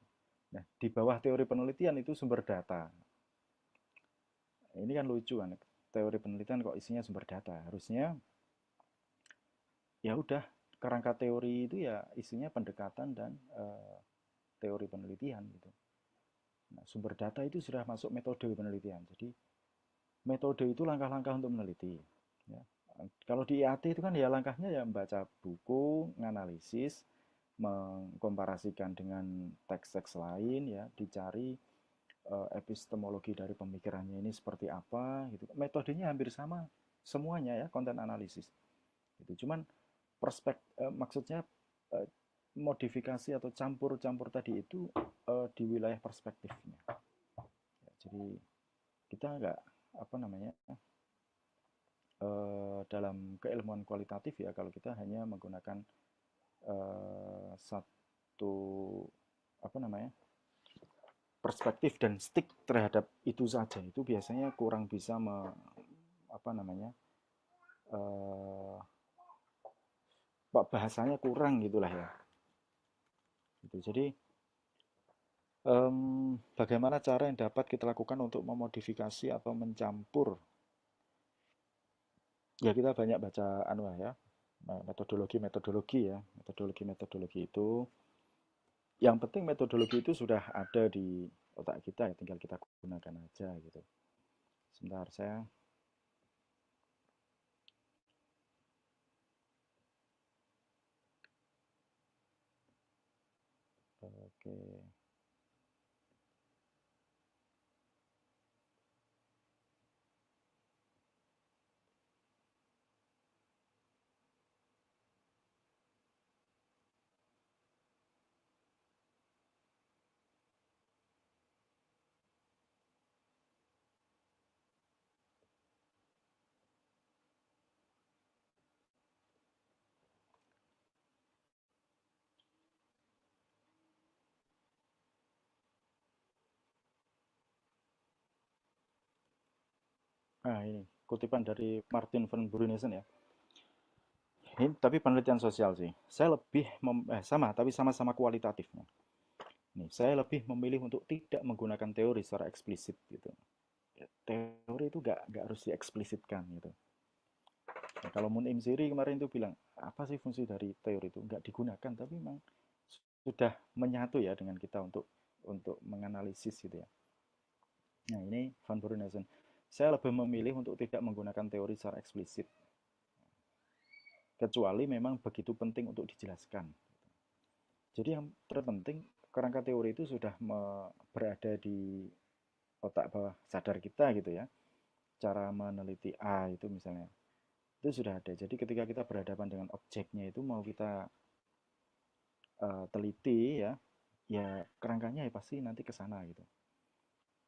A: Nah, di bawah teori penelitian itu sumber data. Ini kan lucu kan, teori penelitian kok isinya sumber data. Harusnya ya udah kerangka teori itu ya isinya pendekatan dan teori penelitian gitu. Nah, sumber data itu sudah masuk metode penelitian. Jadi metode itu langkah-langkah untuk meneliti. Ya. Kalau di IAT itu kan ya langkahnya ya membaca buku, menganalisis, mengkomparasikan dengan teks-teks lain, ya, dicari epistemologi dari pemikirannya ini seperti apa, gitu. Metodenya hampir sama semuanya ya, konten analisis. Gitu. Cuman maksudnya eh, modifikasi atau campur-campur tadi itu di wilayah perspektifnya. Ya, jadi kita nggak apa namanya dalam keilmuan kualitatif ya kalau kita hanya menggunakan satu apa namanya perspektif dan stick terhadap itu saja itu biasanya kurang bisa apa namanya bahasanya kurang gitulah ya gitu. Jadi bagaimana cara yang dapat kita lakukan untuk memodifikasi atau mencampur ya kita banyak baca anu ya metodologi ya metodologi itu yang penting metodologi itu sudah ada di otak kita ya tinggal kita gunakan aja gitu. Sebentar saya oke. Nah, ini kutipan dari Martin van Brunesen ya. Ini tapi penelitian sosial sih. Saya lebih sama tapi sama-sama kualitatifnya. Nih, saya lebih memilih untuk tidak menggunakan teori secara eksplisit gitu. Ya, teori itu nggak harus dieksplisitkan gitu. Nah, kalau Moon Siri kemarin itu bilang, apa sih fungsi dari teori itu? Nggak digunakan, tapi memang sudah menyatu ya dengan kita untuk menganalisis gitu ya. Nah, ini Van Bruynesen. Saya lebih memilih untuk tidak menggunakan teori secara eksplisit, kecuali memang begitu penting untuk dijelaskan. Jadi yang terpenting, kerangka teori itu sudah berada di otak bawah sadar kita gitu ya. Cara meneliti A itu misalnya, itu sudah ada. Jadi ketika kita berhadapan dengan objeknya itu mau kita teliti ya, ya kerangkanya ya pasti nanti ke sana gitu.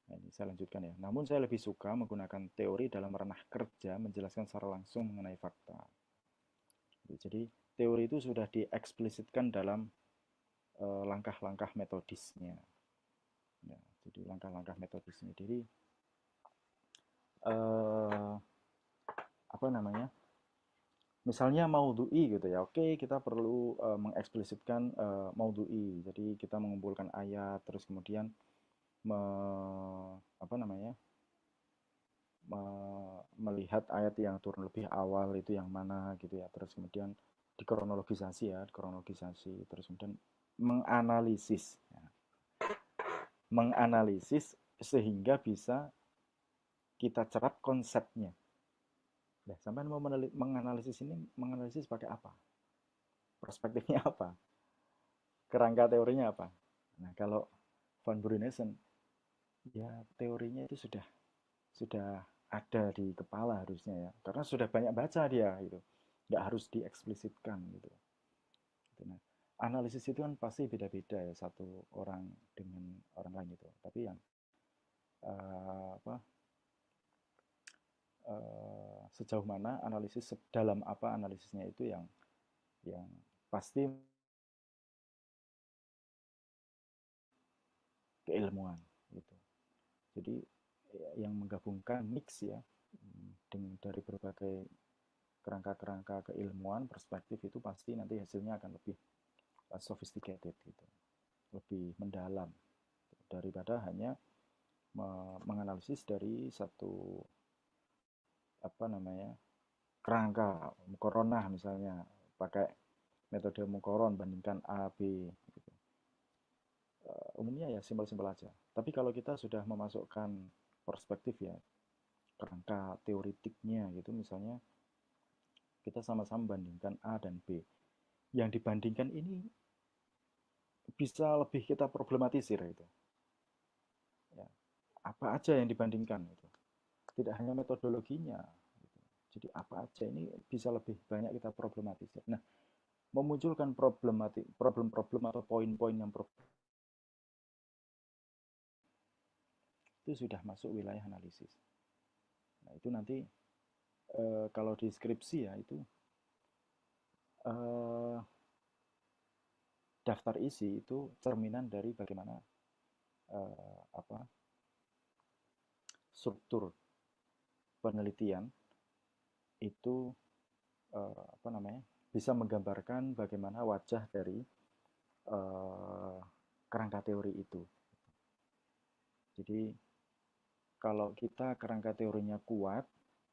A: Nah, ini saya lanjutkan ya. Namun saya lebih suka menggunakan teori dalam ranah kerja menjelaskan secara langsung mengenai fakta. Jadi teori itu sudah dieksplisitkan dalam langkah-langkah metodisnya. Ya, jadi langkah-langkah metodisnya. Jadi eh, apa namanya? Misalnya maudhu'i gitu ya. Oke, kita perlu mengeksplisitkan maudhu'i. Jadi kita mengumpulkan ayat, terus kemudian me, apa namanya? Melihat ayat yang turun lebih awal itu yang mana gitu ya. Terus kemudian dikronologisasi ya, dikronologisasi. Terus kemudian menganalisis, ya. Menganalisis sehingga bisa kita cerap konsepnya. Nah, sampai mau menganalisis ini, menganalisis pakai apa? Perspektifnya apa? Kerangka teorinya apa? Nah, kalau Van Bruynesen, ya teorinya itu sudah ada di kepala harusnya ya, karena sudah banyak baca dia gitu, nggak harus dieksplisitkan gitu. Nah, analisis itu kan pasti beda-beda ya satu orang dengan orang lain itu. Tapi yang apa sejauh mana analisis, dalam apa analisisnya itu yang pasti keilmuan gitu. Jadi yang menggabungkan mix ya, dengan dari berbagai kerangka-kerangka keilmuan perspektif itu pasti nanti hasilnya akan lebih sophisticated gitu, lebih mendalam daripada hanya menganalisis dari satu apa namanya kerangka mukoronah misalnya, pakai metode mukoron bandingkan A B gitu. Umumnya ya simpel-simpel aja. Tapi kalau kita sudah memasukkan perspektif ya, kerangka teoritiknya gitu, misalnya kita sama-sama bandingkan A dan B. Yang dibandingkan ini bisa lebih kita problematisir itu. Ya, apa aja yang dibandingkan itu. Tidak hanya metodologinya. Gitu. Jadi apa aja ini bisa lebih banyak kita problematisir. Nah, memunculkan problem-problem atau poin-poin yang itu sudah masuk wilayah analisis. Nah, itu nanti kalau di skripsi ya itu eh, daftar isi itu cerminan dari bagaimana apa struktur penelitian itu apa namanya bisa menggambarkan bagaimana wajah dari eh, kerangka teori itu. Jadi kalau kita kerangka teorinya kuat,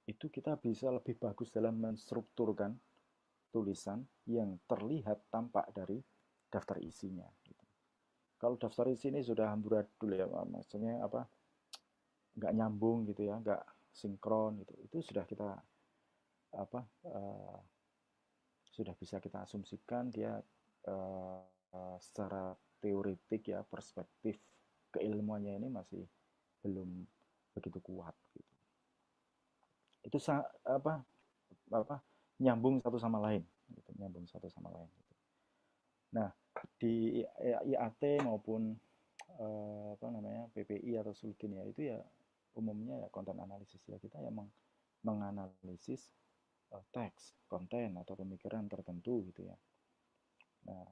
A: itu kita bisa lebih bagus dalam menstrukturkan tulisan yang terlihat tampak dari daftar isinya. Gitu. Kalau daftar isi ini sudah amburadul ya, maksudnya apa? Nggak nyambung gitu ya, nggak sinkron gitu. Itu sudah kita apa? Sudah bisa kita asumsikan dia secara teoritik ya perspektif keilmuannya ini masih belum begitu kuat gitu. Itu apa apa nyambung satu sama lain gitu, nyambung satu sama lain gitu. Nah, di IAT maupun apa namanya PPI atau Sulkin ya itu ya umumnya ya konten analisis ya, kita ya menganalisis teks, konten atau pemikiran tertentu gitu ya. Nah,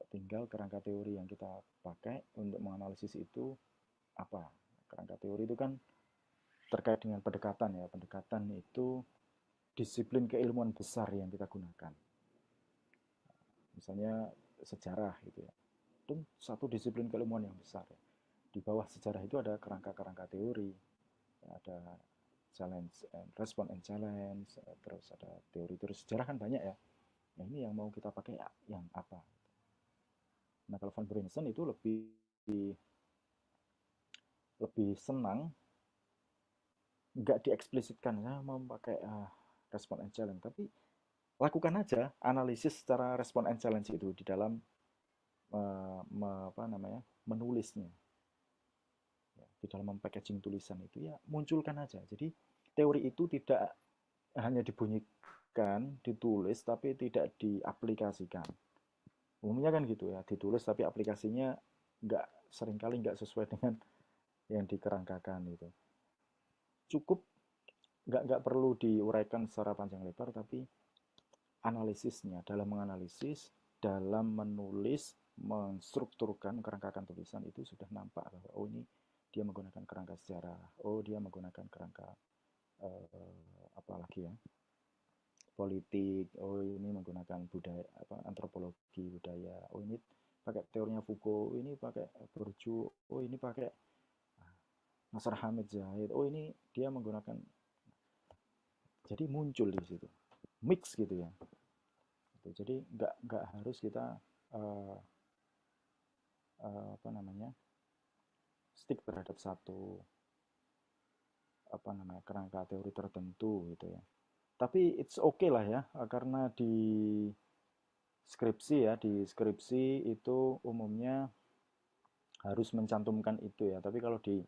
A: tinggal kerangka teori yang kita pakai untuk menganalisis itu apa. Kerangka teori itu kan terkait dengan pendekatan ya. Pendekatan itu disiplin keilmuan besar yang kita gunakan. Misalnya sejarah gitu ya. dan satu disiplin keilmuan yang besar. Ya. Di bawah sejarah itu ada kerangka-kerangka teori, ya, ada challenge and response and challenge, terus ada teori-teori sejarah kan banyak ya. Nah ini yang mau kita pakai ya, yang apa? Nah kalau Van Brinsen itu lebih senang nggak dieksplisitkan saya mau pakai respon and challenge, tapi lakukan aja analisis secara respon and challenge itu di dalam apa namanya menulisnya, ya, di dalam packaging tulisan itu ya munculkan aja. Jadi teori itu tidak hanya dibunyikan, ditulis tapi tidak diaplikasikan. Umumnya kan gitu ya, ditulis tapi aplikasinya nggak seringkali nggak sesuai dengan yang dikerangkakan itu. Cukup nggak perlu diuraikan secara panjang lebar, tapi analisisnya, dalam menganalisis, dalam menulis, menstrukturkan kerangkakan tulisan itu sudah nampak bahwa oh ini dia menggunakan kerangka sejarah, oh dia menggunakan kerangka apa lagi ya politik, oh ini menggunakan budaya apa antropologi budaya, oh ini pakai teorinya Foucault, oh ini pakai Bourdieu, oh ini pakai Nasr Hamid Zahid, oh ini dia menggunakan, jadi muncul di situ mix gitu ya. Jadi nggak harus kita uh, apa namanya stick terhadap satu apa namanya kerangka teori tertentu gitu ya. Tapi it's okay lah ya, karena di skripsi itu umumnya harus mencantumkan itu ya. Tapi kalau di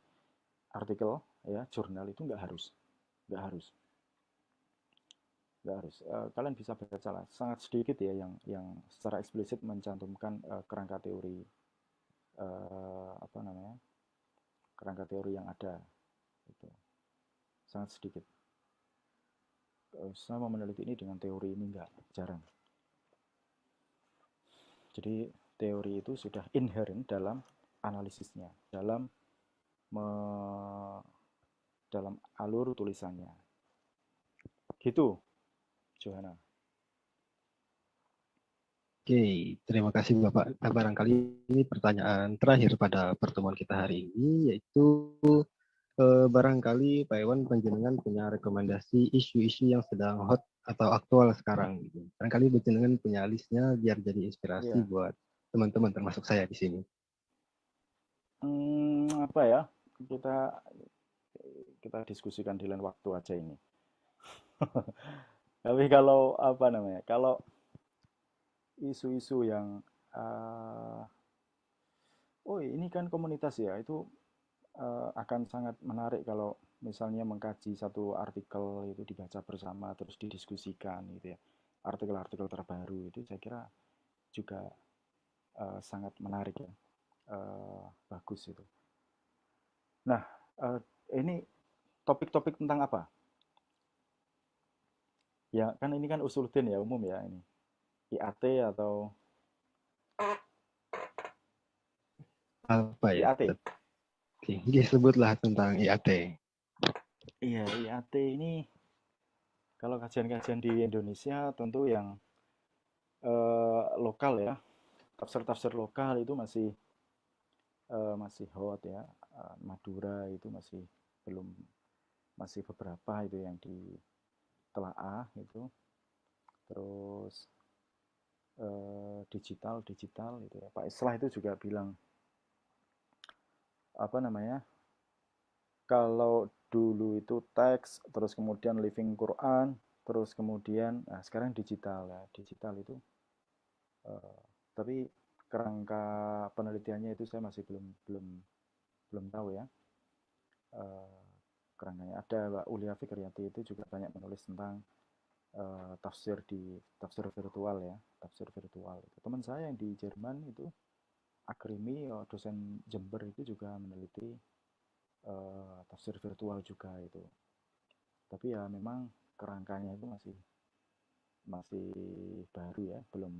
A: artikel ya jurnal itu nggak harus, nggak harus. Kalian bisa baca lah, sangat sedikit ya yang secara eksplisit mencantumkan kerangka teori apa namanya kerangka teori yang ada itu sangat sedikit. Saya mau meneliti ini dengan teori ini enggak, jarang. Jadi teori itu sudah inherent dalam analisisnya, me, dalam alur tulisannya. Gitu, Johanna.
B: Oke, terima kasih Bapak. Nah, barangkali ini pertanyaan terakhir pada pertemuan kita hari ini, yaitu barangkali Pak Iwan panjenengan punya rekomendasi isu-isu yang sedang hot atau aktual sekarang. Gitu. Barangkali panjenengan punya listnya biar jadi inspirasi
A: Iya.
B: buat teman-teman termasuk saya di sini.
A: Apa ya? Kita kita diskusikan di lain waktu aja ini. Tapi kalau apa namanya? Kalau isu-isu yang oh ini kan komunitas ya, itu akan sangat menarik kalau misalnya mengkaji satu artikel itu dibaca bersama terus didiskusikan gitu ya. Artikel-artikel terbaru itu saya kira juga sangat menarik ya. Bagus itu. Nah, ini topik-topik tentang apa? Ya, kan ini kan usuluddin ya, umum ya ini. IAT atau
B: Apa ya?
A: IAT?
B: Oke, disebutlah tentang IAT.
A: Iya, IAT ini kalau kajian-kajian di Indonesia tentu yang lokal ya. Tafsir-tafsir lokal itu masih hot ya. Madura itu belum masih beberapa itu yang ditelaah itu. Terus digital itu ya. Pak Islah itu juga bilang apa namanya? Kalau dulu itu teks, terus kemudian living Quran, terus kemudian nah sekarang digital ya. Digital itu tapi kerangka penelitiannya itu saya masih belum belum belum tahu ya. Eh, Kerangkanya ada Mbak Ulia Fikriati itu juga banyak menulis tentang tafsir virtual ya, tafsir virtual. Teman saya yang di Jerman itu Agrimi, dosen Jember itu juga meneliti tafsir virtual juga itu. Tapi ya memang kerangkanya itu masih masih baru ya, belum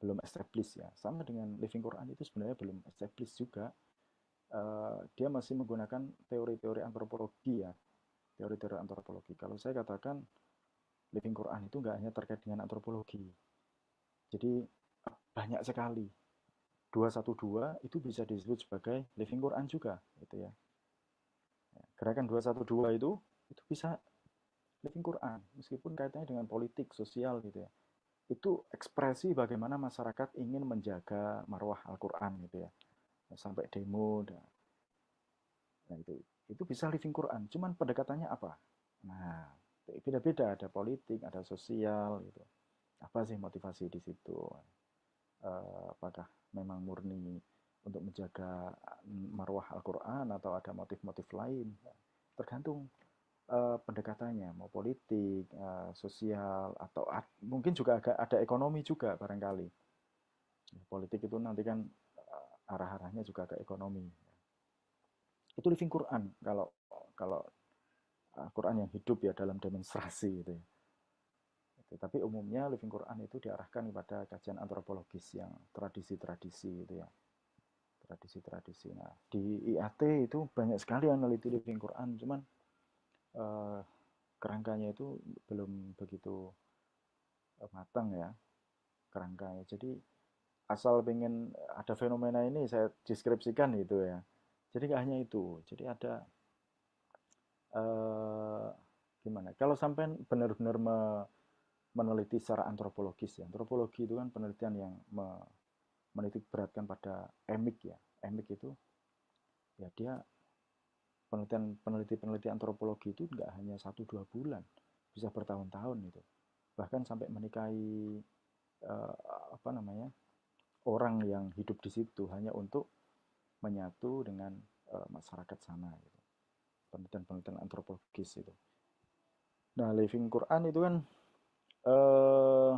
A: belum established ya. Sama dengan Living Quran itu sebenarnya belum established juga. Dia masih menggunakan teori-teori antropologi ya, teori-teori antropologi. Kalau saya katakan Living Quran itu nggak hanya terkait dengan antropologi, jadi banyak sekali. 212 itu bisa disebut sebagai living Quran juga gitu ya. Gerakan 212 itu bisa living Quran meskipun kaitannya dengan politik, sosial gitu ya. Itu ekspresi bagaimana masyarakat ingin menjaga marwah Al-Qur'an gitu ya. Sampai demo. Nah, itu bisa living Quran. Cuman pendekatannya apa? Nah, beda-beda, ada politik, ada sosial gitu. Apa sih motivasi di situ? Apakah memang murni untuk menjaga marwah Al-Quran atau ada motif-motif lain? Tergantung pendekatannya, mau politik, sosial, atau mungkin juga ada ekonomi juga barangkali. Politik itu nanti kan arah-arahnya juga ke ekonomi. Itu living Quran kalau kalau Quran yang hidup ya dalam demonstrasi gitu ya. Tapi umumnya living Quran itu diarahkan kepada kajian antropologis yang tradisi-tradisi itu ya. Tradisi-tradisi. Nah, di IAT itu banyak sekali yang meneliti living Quran, cuman eh, kerangkanya itu belum begitu matang ya kerangkanya. Jadi asal pengen ada fenomena ini saya deskripsikan gitu ya. Jadi nggak hanya itu. Jadi ada eh, gimana? Kalau sampai benar-benar meneliti secara antropologis ya. Antropologi itu kan penelitian yang menitik beratkan pada emik ya. Emik itu ya dia peneliti antropologi itu nggak hanya 1-2 bulan, bisa bertahun-tahun itu. Bahkan sampai menikahi eh, apa namanya orang yang hidup di situ hanya untuk menyatu dengan masyarakat sana. Gitu. Penelitian-penelitian antropologis itu. Nah, Living Quran itu kan eh,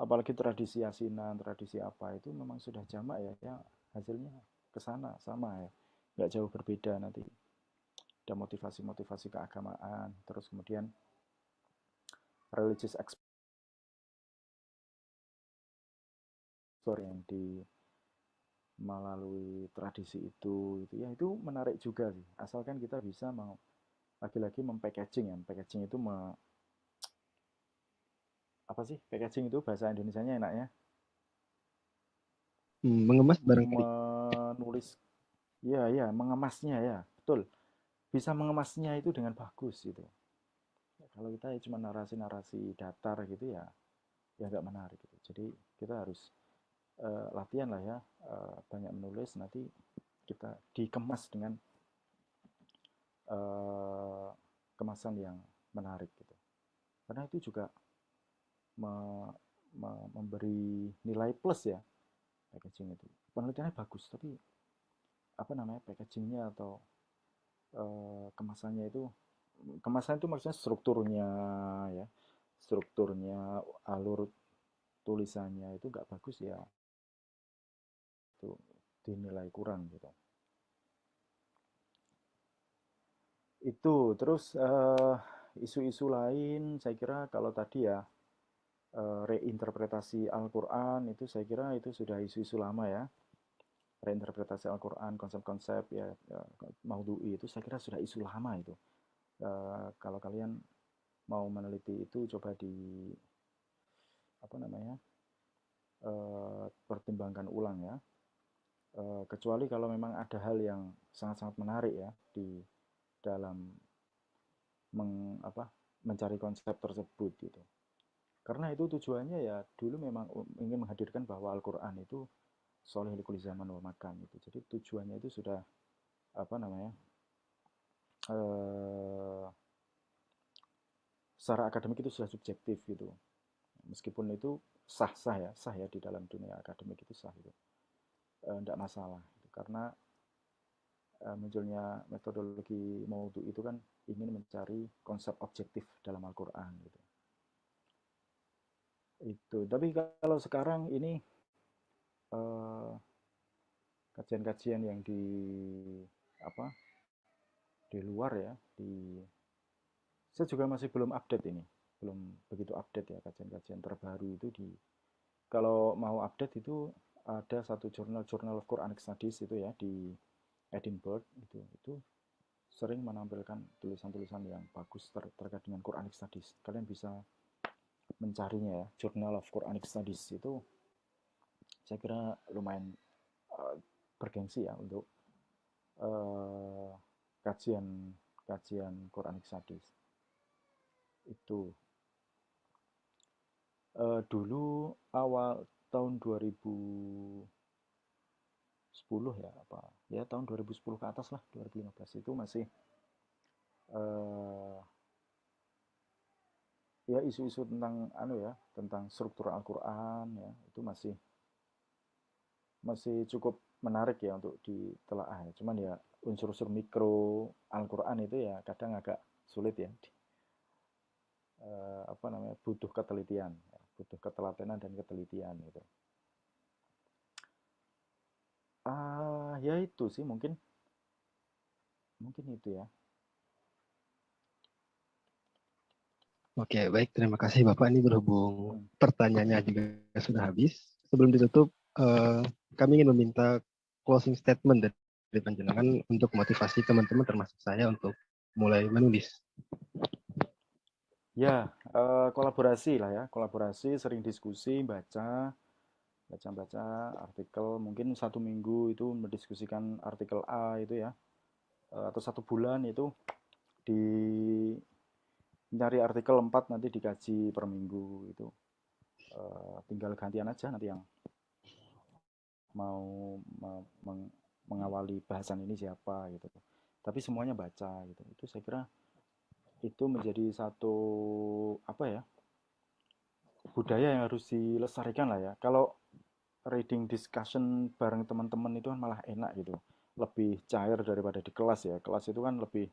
A: apalagi tradisi asinan, tradisi apa itu memang sudah jamak ya, ya hasilnya ke sana sama ya, nggak jauh berbeda nanti. Ada motivasi-motivasi keagamaan, terus kemudian religious explore yang di melalui tradisi itu ya itu menarik juga sih asalkan kita bisa mau lagi-lagi mempackaging ya packaging itu apa sih packaging itu bahasa Indonesianya enaknya
B: Mengemas barangkali.
A: menulis ya ya mengemasnya ya betul bisa mengemasnya itu dengan bagus gitu ya, kalau kita cuma narasi-narasi datar gitu ya ya nggak menarik gitu jadi kita harus latihan lah ya banyak menulis nanti kita dikemas dengan uh, kemasan yang menarik gitu karena itu juga me, memberi nilai plus ya packaging itu penelitiannya bagus tapi apa namanya packagingnya atau kemasannya itu kemasan itu maksudnya strukturnya ya strukturnya alur tulisannya itu nggak bagus ya itu dinilai kurang gitu itu terus isu-isu lain saya kira kalau tadi ya reinterpretasi Al-Quran itu saya kira itu sudah isu-isu lama ya reinterpretasi Al-Quran konsep-konsep ya, ya maudhu'i itu saya kira sudah isu lama itu kalau kalian mau meneliti itu coba di apa namanya pertimbangkan ulang ya kecuali kalau memang ada hal yang sangat-sangat menarik ya di dalam mencari konsep tersebut gitu karena itu tujuannya ya dulu memang ingin menghadirkan bahwa Al-Quran itu soleh likul zaman wa makan itu jadi tujuannya itu sudah apa namanya eh, secara akademik itu sudah subjektif gitu meskipun itu sah ya di dalam dunia akademik itu sah itu tidak masalah gitu. Karena munculnya metodologi maudhu itu kan ingin mencari konsep objektif dalam Al-Quran gitu itu tapi kalau sekarang ini eh, kajian-kajian yang di apa di luar ya di saya juga masih belum update ini belum begitu update ya kajian-kajian terbaru itu di kalau mau update itu ada satu jurnal Journal of Quranic Studies itu ya di Edinburgh itu sering menampilkan tulisan-tulisan yang bagus terkait dengan Quranic Studies kalian bisa mencarinya ya Journal of Quranic Studies itu saya kira lumayan bergengsi ya untuk kajian kajian Quranic Studies itu. Dulu awal tahun 2010 ya, apa ya, tahun 2010 ke atas lah, 2015 itu masih eh, ya isu-isu tentang anu ya, tentang struktur Al-Qur'an ya, itu masih masih cukup menarik ya untuk ditelaah ya. Cuman ya unsur-unsur mikro Al-Qur'an itu ya kadang agak sulit ya, apa namanya, butuh ketelitian ya, butuh ketelatenan dan ketelitian gitu. Ya itu sih mungkin mungkin itu ya.
B: Oke, baik. Terima kasih Bapak. Ini berhubung
A: Hmm.
B: pertanyaannya juga sudah habis. Sebelum ditutup, kami ingin meminta closing statement dari panjenengan untuk motivasi teman-teman termasuk saya untuk mulai menulis.
A: Ya, kolaborasi lah ya, kolaborasi, sering diskusi, baca-baca artikel, mungkin satu minggu itu mendiskusikan artikel A itu ya, atau satu bulan itu di nyari artikel 4 nanti dikaji per minggu itu. Tinggal gantian aja nanti yang mau mengawali bahasan ini siapa gitu. Tapi semuanya baca gitu. Itu saya kira itu menjadi satu apa ya, budaya yang harus dilestarikan lah ya. Kalau reading discussion bareng teman-teman itu kan malah enak gitu, lebih cair daripada di kelas ya. Kelas itu kan lebih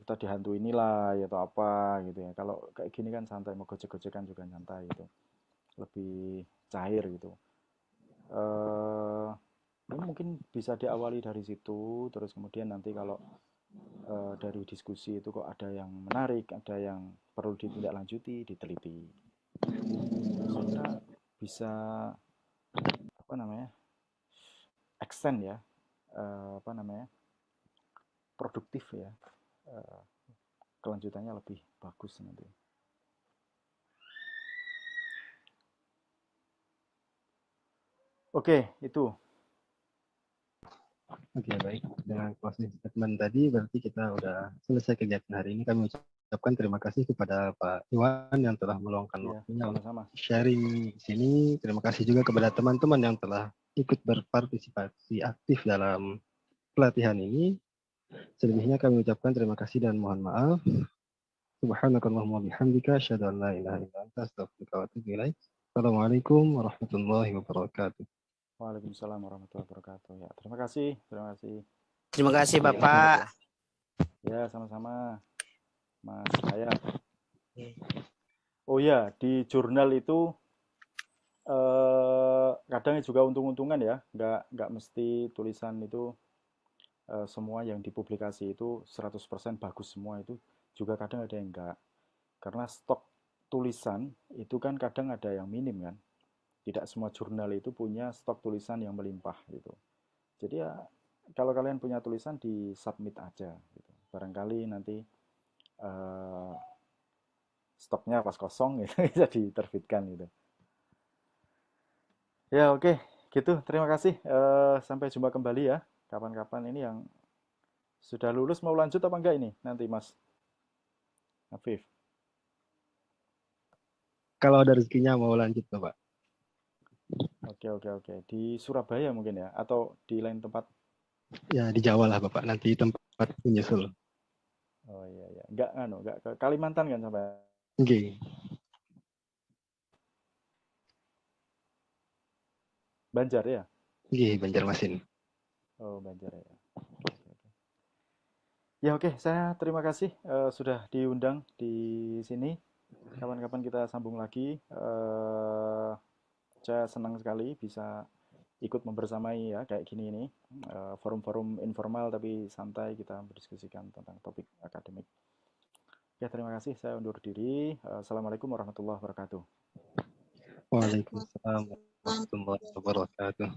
A: kita dihantui nilai atau apa gitu ya. Kalau kayak gini kan santai, mau gojek-gojekan juga santai gitu, lebih cair gitu. eh ini mungkin bisa diawali dari situ, terus kemudian nanti kalau dari diskusi itu kok ada yang menarik, ada yang perlu ditindaklanjuti, diteliti. Saya kira bisa apa namanya, extend ya, apa namanya, produktif ya, eh, kelanjutannya lebih bagus nanti. Oke, itu.
B: Oke, baik. Dengan closing statement tadi, berarti kita udah selesai kegiatan hari ini. Kami ucapkan terima kasih kepada Pak Iwan yang telah meluangkan
A: Ya,
B: waktunya untuk
A: sama-sama.
B: sharing di sini. Terima kasih juga kepada teman-teman yang telah ikut berpartisipasi aktif dalam pelatihan ini. Selebihnya kami ucapkan terima kasih dan mohon maaf. Subhanakallahumma bihamdika asyhadu an la ilaha illa anta astaghfiruka wa atubu ilaik. Assalamualaikum warahmatullahi wabarakatuh.
A: Waalaikumsalam warahmatullahi wabarakatuh. Ya, terima kasih, terima kasih.
C: Terima kasih
A: Terima kasih
C: Bapak.
A: ya. Ya, sama-sama, Mas Hayat. Oh ya, di jurnal itu kadang juga untung-untungan ya, nggak mesti tulisan itu semua yang dipublikasi itu 100% bagus semua, itu juga kadang ada yang enggak. Karena stok tulisan itu kan kadang ada yang minim kan. Tidak semua jurnal itu punya stok tulisan yang melimpah gitu. Jadi ya kalau kalian punya tulisan di submit aja gitu. Barangkali nanti eh, stoknya pas kosong gitu bisa diterbitkan gitu. Ya oke, gitu. Terima kasih. Sampai jumpa kembali ya. Kapan-kapan ini yang sudah lulus mau lanjut apa enggak ini nanti Mas Afif?
B: Kalau ada rezekinya mau lanjut, Bapak.
A: Oke oke oke. Di Surabaya mungkin ya atau di lain tempat?
B: Ya di Jawa lah, Bapak. Nanti tempat menyusul.
A: Oh iya iya. Enggak ke Kalimantan kan sampai
B: Oke.
A: Banjar ya?
B: Oke, Banjarmasin.
A: Oh Banjar ya. Oke, oke, oke. Ya oke, saya terima kasih sudah diundang di sini. Kapan-kapan kita sambung lagi. Saya senang sekali bisa ikut membersamai ya kayak gini ini. Forum-forum informal tapi santai kita berdiskusikan tentang topik akademik. Ya terima kasih. Saya undur diri. Assalamualaikum warahmatullahi wabarakatuh.
B: Waalaikumsalam warahmatullahi wabarakatuh.